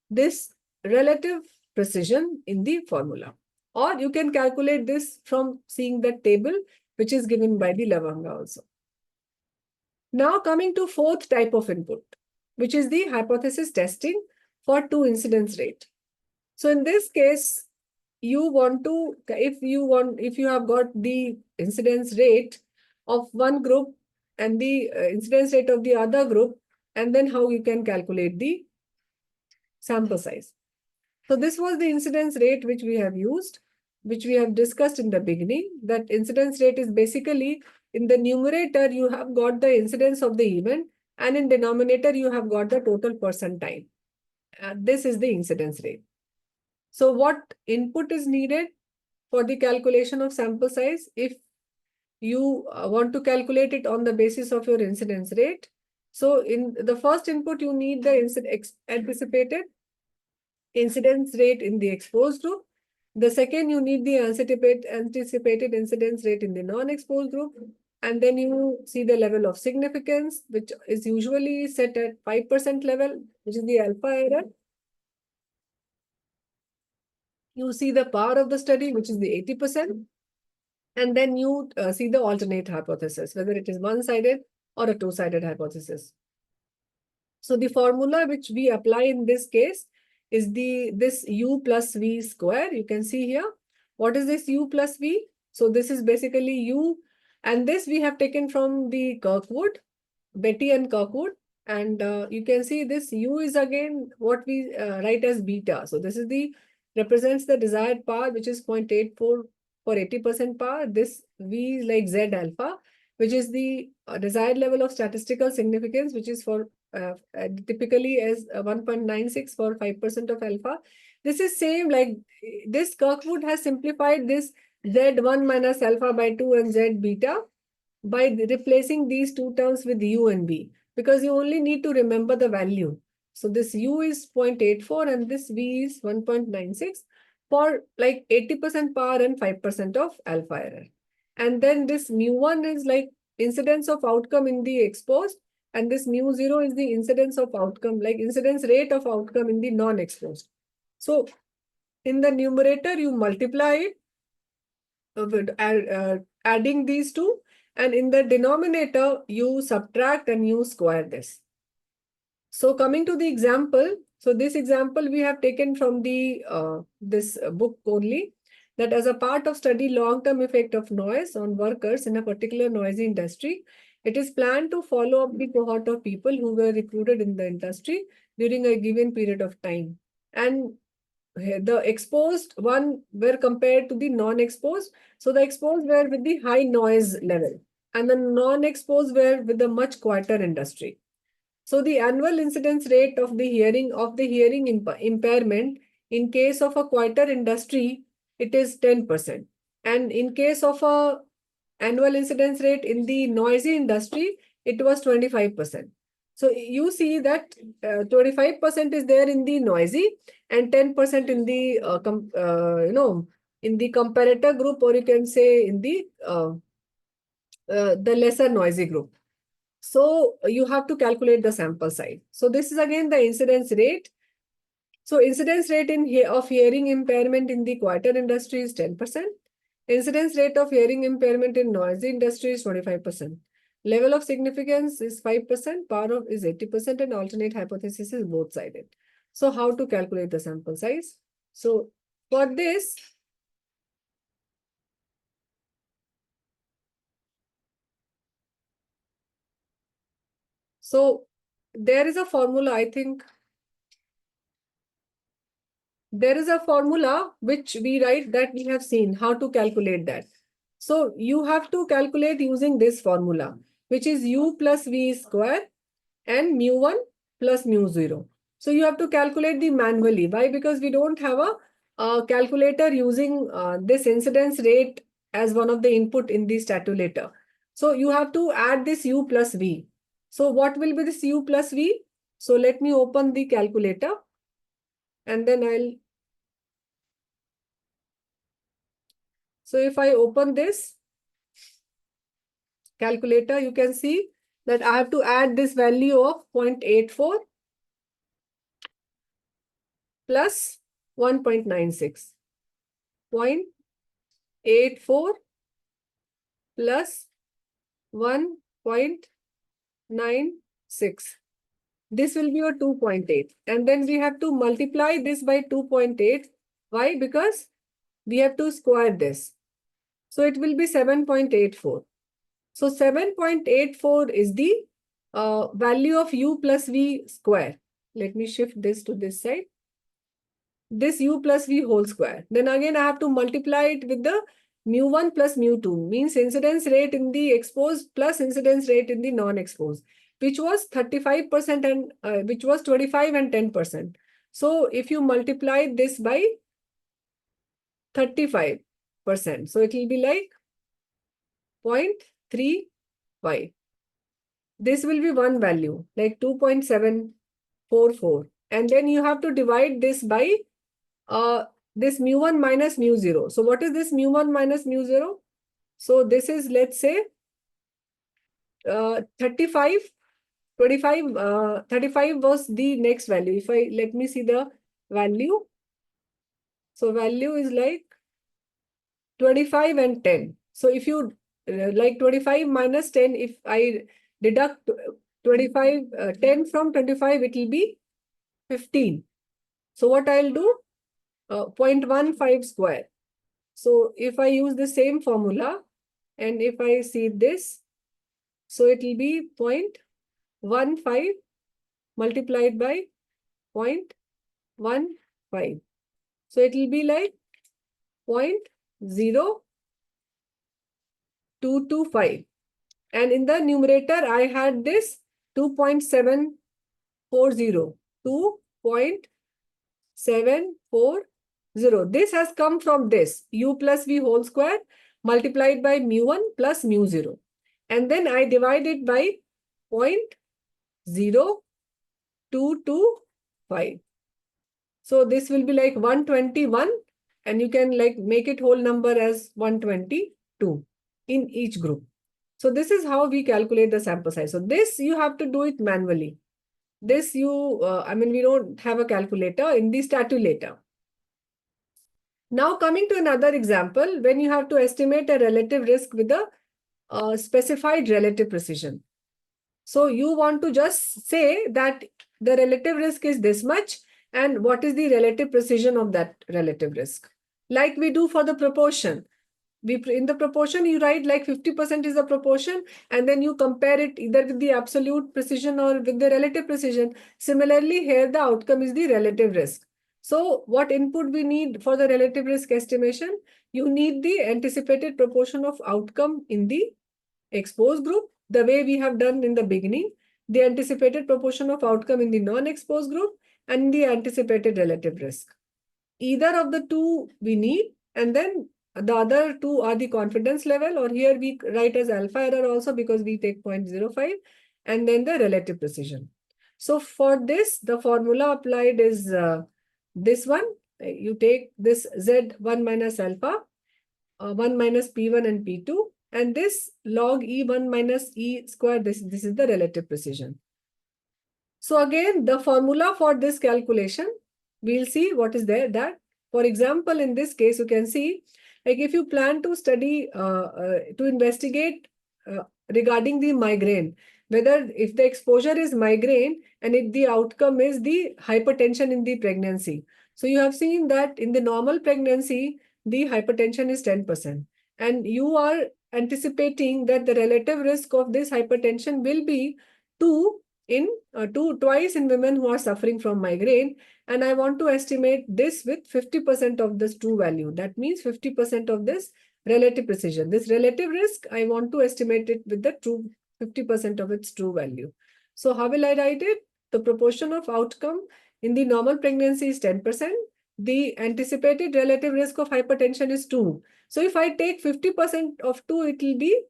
this relative precision in the formula. Or you can calculate this from seeing the table which is given by the Lavanga also. Now coming to fourth type of input, which is the hypothesis testing for two incidence rate. So in this case, you want to, if you have got the incidence rate of one group and the incidence rate of the other group, and then how you can calculate the sample size. So this was the incidence rate which we have used, which we have discussed in the beginning. That incidence rate is basically in the numerator, you have got the incidence of the event, and in denominator, you have got the total person time. This is the incidence rate. So what input is needed for the calculation of sample size? If you want to calculate it on the basis of your incidence rate, so in the first input, you need the anticipated incidence rate in the exposed group. The second, you need the anticipated incidence rate in the non-exposed group. And then you see the level of significance, which is usually set at 5% level, which is the alpha error. You see the power of the study, which is the 80%. And then you see the alternate hypothesis, whether it is one-sided or a two-sided hypothesis. So the formula which we apply in this case is this U plus V square. You can see here. What is this U plus V? So this is basically U, and this we have taken from the Kirkwood, Betty and Kirkwood. And you can see this U is again what we write as beta. So this is represents the desired power, which is 0.84 for 80% power. This V is like Z alpha, which is the a desired level of statistical significance, which is for typically as 1.96 for 5% of alpha. This is same like this. Kirkwood has simplified this Z1 minus alpha by 2 and Z beta by replacing these two terms with U and B, because you only need to remember the value. So this U is 0.84 and this V is 1.96 for like 80% power and 5% of alpha error. And then this mu1 is like incidence of outcome in the exposed, and this mu0 is the incidence of outcome, like incidence rate of outcome in the non-exposed. So in the numerator, you multiply it with adding these two, and in the denominator, you subtract and you square this. So coming to the example, so this example we have taken from the this book only, that as a part of study long-term effect of noise on workers in a particular noisy industry, it is planned to follow up the cohort of people who were recruited in the industry during a given period of time. And the exposed one were compared to the non-exposed. So the exposed were with the high noise level and the non-exposed were with the much quieter industry. So the annual incidence rate of the hearing impairment in case of a quieter industry, it is 10%. And in case of a annual incidence rate in the noisy industry, it was 25%. So you see that 25% is there in the noisy and 10% in the in the comparator group, or you can say in the lesser noisy group. So you have to calculate the sample size. So this is again the incidence rate. So incidence rate of hearing impairment in the quieter industry is 10%. Incidence rate of hearing impairment in noisy industry is 25%. Level of significance is 5%, power of is 80%, and alternate hypothesis is both sided. So how to calculate the sample size? So for this, so there is a formula, I think. There is a formula which we write that we have seen how to calculate that. So you have to calculate using this formula, which is U plus V square and mu1 plus mu0. So you have to calculate the manually. Why? Because we don't have a calculator using this incidence rate as one of the input in the statulator. So you have to add this U plus V. So what will be this U plus V? So let me open the calculator and then so if I open this calculator, you can see that I have to add this value of 0.84 plus 1.96. 0.84 plus 1.96. This will be your 2.8. And then we have to multiply this by 2.8. Why? Because we have to square this. So it will be 7.84. So 7.84 is the value of U plus V square. Let me shift this to this side. This U plus V whole square. Then again, I have to multiply it with the mu1 plus mu2, means incidence rate in the exposed plus incidence rate in the non-exposed, which was 35% and which was 25 and 10%. So if you multiply this by 35%, so it will be like 0.35. This will be one value, like 2.744. And then you have to divide this by this mu1 minus mu0. So what is this mu1 minus mu0? So this is, let's say, 35, 25, 35 was the next value. Let me see the value. So value is like 25 and 10. So if you like 25 minus 10, if I deduct 25, 10 from 25, it will be 15. So what I'll do? 0.15 square. So if I use the same formula and if I see this, so it will be 0.15 multiplied by 0.15. So it will be like 0.0225. And in the numerator, I had this 2.740. 2.740. This has come from this u plus v whole square multiplied by mu1 plus mu0. And then I divide it by 0.0225. So this will be like 121, and you can like make it whole number as 122 in each group. So this is how we calculate the sample size. So this you have to do it manually. This we don't have a calculator in the statulator. Now coming to another example, when you have to estimate a relative risk with a specified relative precision. So you want to just say that the relative risk is this much and what is the relative precision of that relative risk. Like we do for the proportion. In the proportion, you write like 50% is the proportion, and then you compare it either with the absolute precision or with the relative precision. Similarly, here the outcome is the relative risk. So what input we need for the relative risk estimation? You need the anticipated proportion of outcome in the exposed group, the way we have done in the beginning, the anticipated proportion of outcome in the non-exposed group, and the anticipated relative risk. Either of the two we need, and then the other two are the confidence level, or here we write as alpha error also because we take 0.05, and then the relative precision. So for this, the formula applied is this one. You take this Z1 minus alpha, 1 minus P1 and P2, and this log E1 minus E square, this is the relative precision. So again, the formula for this calculation, we'll see what is there. That, for example, in this case, you can see, like if you plan to study, to investigate regarding the migraine, whether if the exposure is migraine and if the outcome is the hypertension in the pregnancy. So you have seen that in the normal pregnancy, the hypertension is 10%. And you are anticipating that the relative risk of this hypertension will be 2 twice in women who are suffering from migraine, and I want to estimate this with 50% of this true value. That means 50% of this relative precision. This relative risk, I want to estimate it with the true 50% of its true value. So how will I write it? The proportion of outcome in the normal pregnancy is 10%. The anticipated relative risk of hypertension is 2. So if I take 50% of 2, it will be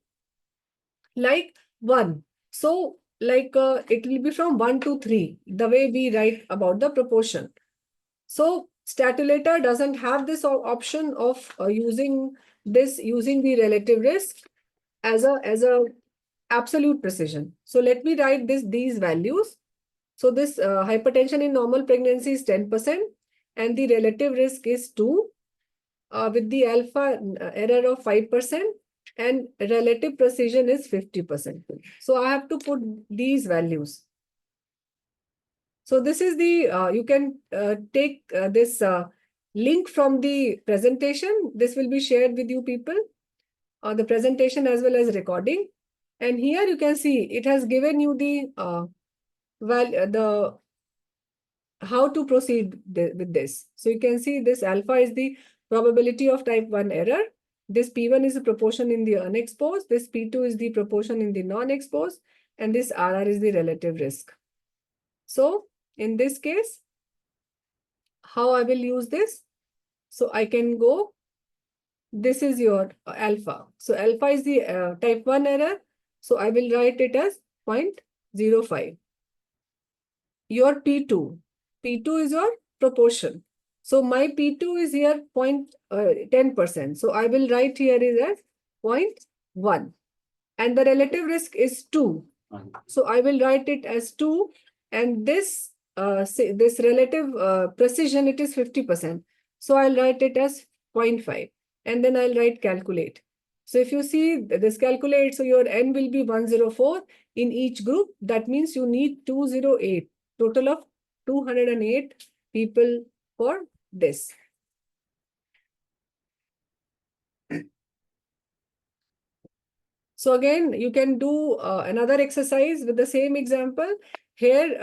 like 1. So like it will be from 1 to 3, the way we write about the proportion. So statulator doesn't have this option of using the relative risk as a absolute precision. So let me write these values. So this hypertension in normal pregnancy is 10% and the relative risk is 2 with the alpha error of 5%. And relative precision is 50%. So I have to put these values. So this is the, you can take this link from the presentation. This will be shared with you people, the presentation as well as recording. And here you can see it has given you the how to proceed with this. So you can see this alpha is the probability of type 1 error. This P1 is the proportion in the unexposed. This P2 is the proportion in the non-exposed. And this RR is the relative risk. So in this case, how I will use this? So I can go, this is your alpha. So alpha is the type 1 error. So I will write it as 0.05. Your P2. P2 is your proportion. So my P2 is here 10%. So I will write here is as 0.1. And the relative risk is 2. So I will write it as 2. And this relative precision, it is 50%. So I'll write it as 0.5. And then I'll write calculate. So if you see this calculate, so your N will be 104 in each group. That means you need 208. Total of 208 people for this. So again, you can do another exercise with the same example. Here,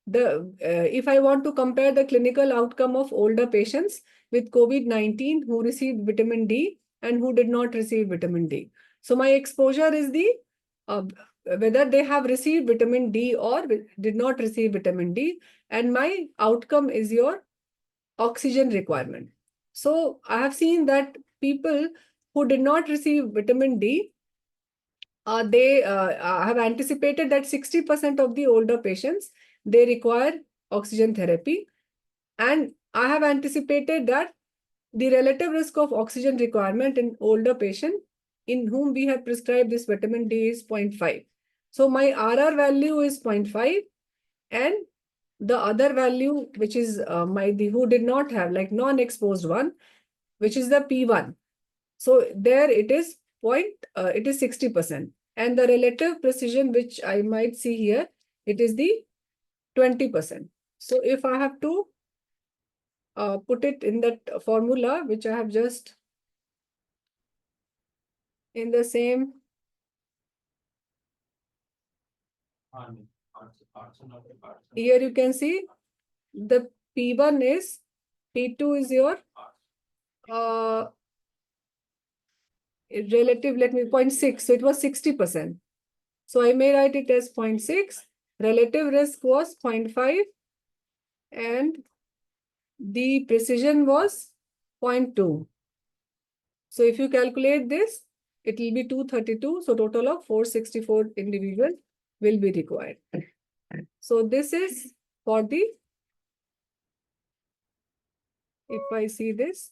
if I want to compare the clinical outcome of older patients with COVID-19 who received vitamin D and who did not receive vitamin D. So my exposure is the whether they have received vitamin D or did not receive vitamin D, and my outcome is your oxygen requirement. So I have seen that people who did not receive vitamin D, they have anticipated that 60% of the older patients, they require oxygen therapy. And I have anticipated that the relative risk of oxygen requirement in older patient in whom we have prescribed this vitamin D is 0.5. So my RR value is 0.5, and the other value, which is the who did not have, like non-exposed one, which is the P1. So there it is it is 60%. And the relative precision, which I might see here, it is the 20%. So if I have to put it in that formula, which I have just in the same. Here you can see the P1 is, P2 is your relative, let me 0.6. So it was 60%. So I may write it as 0.6. Relative risk was 0.5 and the precision was 0.2. So if you calculate this, it will be 232. So total of 464 individuals will be required. So this is for the, if I see this,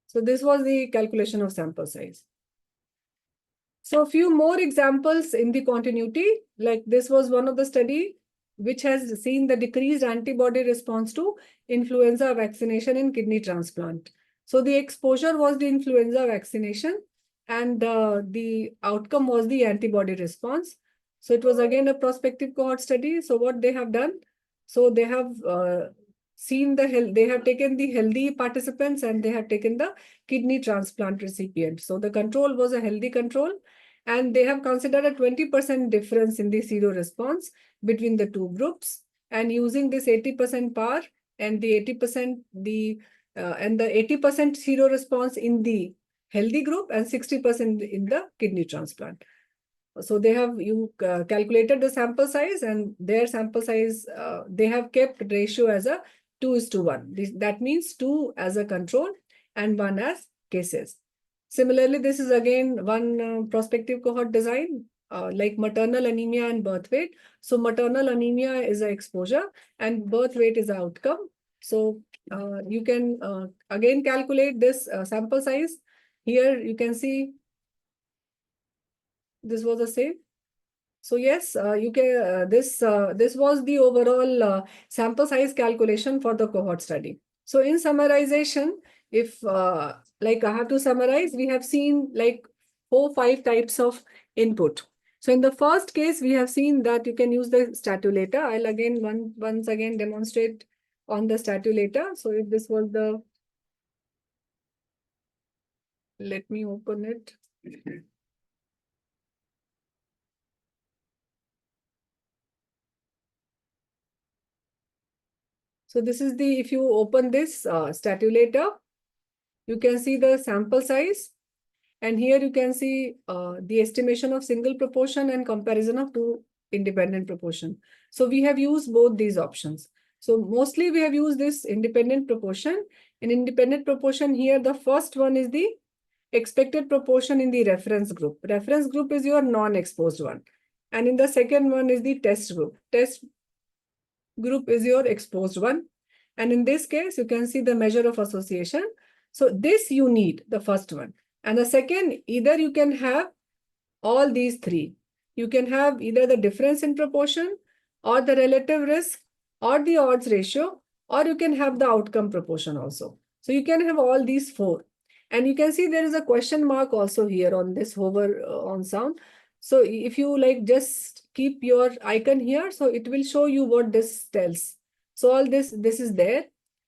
so this was the calculation of sample size. So a few more examples in the continuity, like this was one of the study which has seen the decreased antibody response to influenza vaccination in kidney transplant. So the exposure was the influenza vaccination and the outcome was the antibody response. So it was again a prospective cohort study. So what they have done, so they have seen the health, they have taken the healthy participants and they have taken the kidney transplant recipient. So the control was a healthy control, and they have considered a 20% difference in the sero response between the two groups. And using this 80% power and the 80% and the 80% sero response in the healthy group and 60% in the kidney transplant. So they have calculated the sample size, and their sample size, they have kept ratio as a 2:1. That means 2 as a control and 1 as cases. Similarly, this is again one prospective cohort design, like maternal anemia and birth weight. So maternal anemia is an exposure and birth weight is an outcome. So you can again calculate this sample size. Here you can see this was the same. So yes, you can this was the overall sample size calculation for the cohort study. So in summarization, if like I have to summarize, we have seen like 4-5 types of input. So in the first case, we have seen that you can use the statulator. I'll again once again demonstrate on the statulator. So if this was the, let me open it. So this is the, if you open this statulator, you can see the sample size. And here you can see the estimation of single proportion and comparison of two independent proportion. So we have used both these options. So mostly we have used this independent proportion. In independent proportion here, the first one is the expected proportion in the reference group. Reference group is your non-exposed one. And in the second one is the test group. Test group is your exposed one. And in this case, you can see the measure of association. So this you need, the first one. And the second, either you can have all these three. You can have either the difference in proportion or the relative risk or the odds ratio, or you can have the outcome proportion also. So you can have all these four. And you can see there is a question mark also here on this hover on sound. So if you like just keep your icon here, so it will show you what this tells. So all this is there.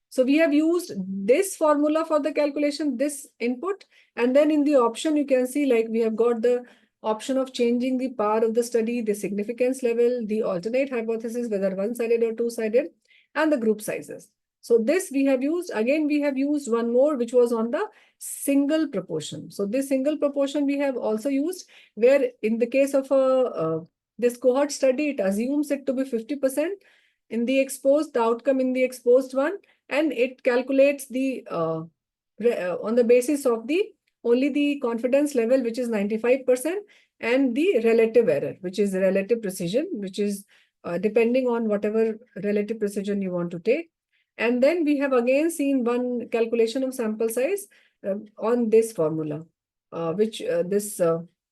So we have used this formula for the calculation, this input. And then in the option, you can see like we have got the option of changing the power of the study, the significance level, the alternate hypothesis, whether one-sided or two-sided, and the group sizes. So this we have used, again, we have used one more, which was on the single proportion. So this single proportion we have also used, where in the case of this cohort study, it assumes it to be 50% in the exposed, the outcome in the exposed one, and it calculates the on the basis of the only the confidence level, which is 95%, and the relative error, which is relative precision, which is depending on whatever relative precision you want to take. And then we have again seen one calculation of sample size on this formula, which this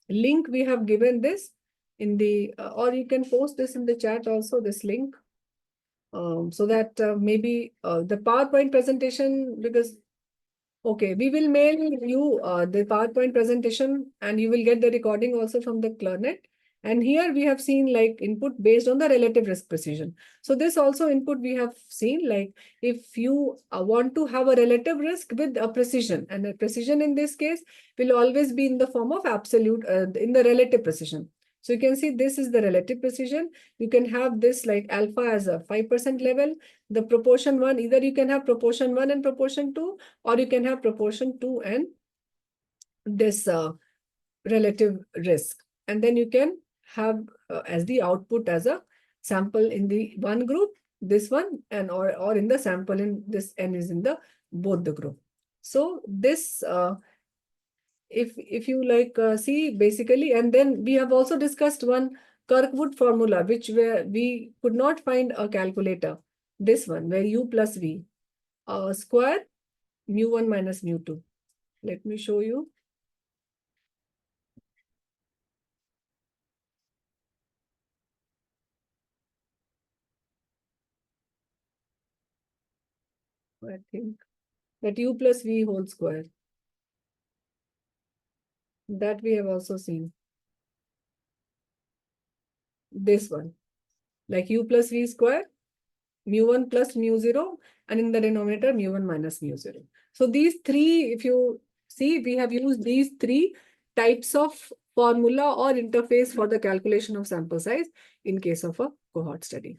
link we have given this in the, or you can post this in the chat also, this link, so that maybe the PowerPoint presentation, because okay, we will mail you the PowerPoint presentation, and you will get the recording also from the Clarnet. And here we have seen like input based on the relative risk precision. So this also input we have seen, like if you want to have a relative risk with a precision, and a precision in this case will always be in the form of absolute, in the relative precision. So you can see this is the relative precision. You can have this like alpha as a 5% level. The proportion one, either you can have proportion 1 and proportion 2, or you can have proportion 2 and this relative risk. And then you can have as the output as a sample in the one group, this one, and or in the sample in this n is in the both the group. So this if you like see basically, and then we have also discussed one Kirkwood formula, which where we could not find a calculator. This one, where u plus v square mu1 minus mu2. Let me show you. I think that u plus v whole square. That we have also seen. This one, like u plus v square, mu1 plus mu0, and in the denominator mu1 minus mu0. So these three, if you see, we have used these three types of formula or interface for the calculation of sample size in case of a cohort study.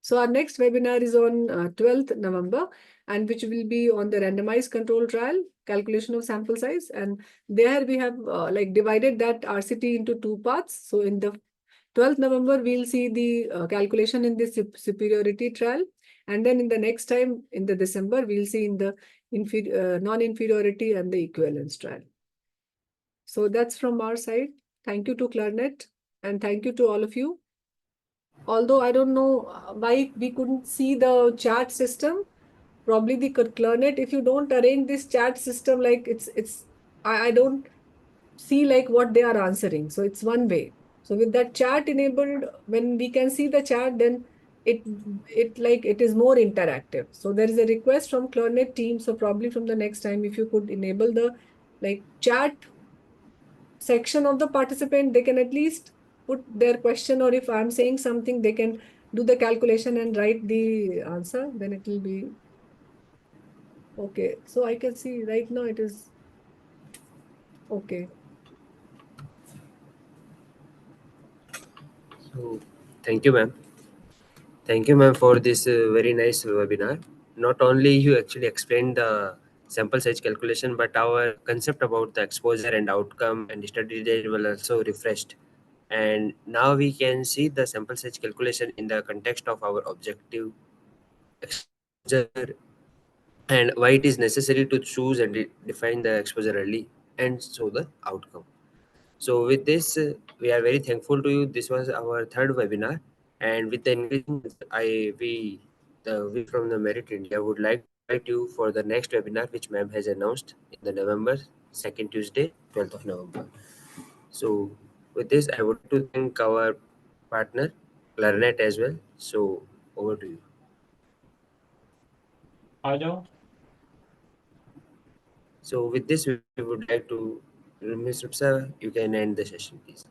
So our next webinar is on 12th November, and which will be on the randomized control trial, calculation of sample size. And there we have like divided that RCT into two parts. So in the 12th November, we'll see the calculation in the superiority trial. And then in the next time, in the December, we'll see in the non-inferiority and the equivalence trial. So that's from our side. Thank you to Clarnet, and thank you to all of you. Although I don't know why we couldn't see the chat system, probably the Clarnet, if you don't arrange this chat system, like I don't see like what they are answering. So it's one way. So with that chat enabled, when we can see the chat, then it is more interactive. So there is a request from Clarnet team. So probably from the next time, if you could enable the like chat section of the participant, they can at least put their question, or if I'm saying something, they can do the calculation and write the answer, then it will be okay. So I can see right now it is okay. So, thank you, ma'am. Thank you, ma'am, for this very nice webinar. Not only you actually explained the sample size calculation, but our concept about the exposure and outcome and study detail will also refreshed. And now we can see the sample size calculation in the context of our objective exposure and why it is necessary to choose and define the exposure early and so the outcome. So with this, we are very thankful to you. This was our third webinar, and with the engagement, we from the Merit India would like to invite you for the next webinar, which ma'am has announced in the November second Tuesday, 12th of November. So with this, I would like to thank our partner, Clarinet as well. So over to you. Hello. So with this, we would like to, Ms. Rupsa, you can end the session, please.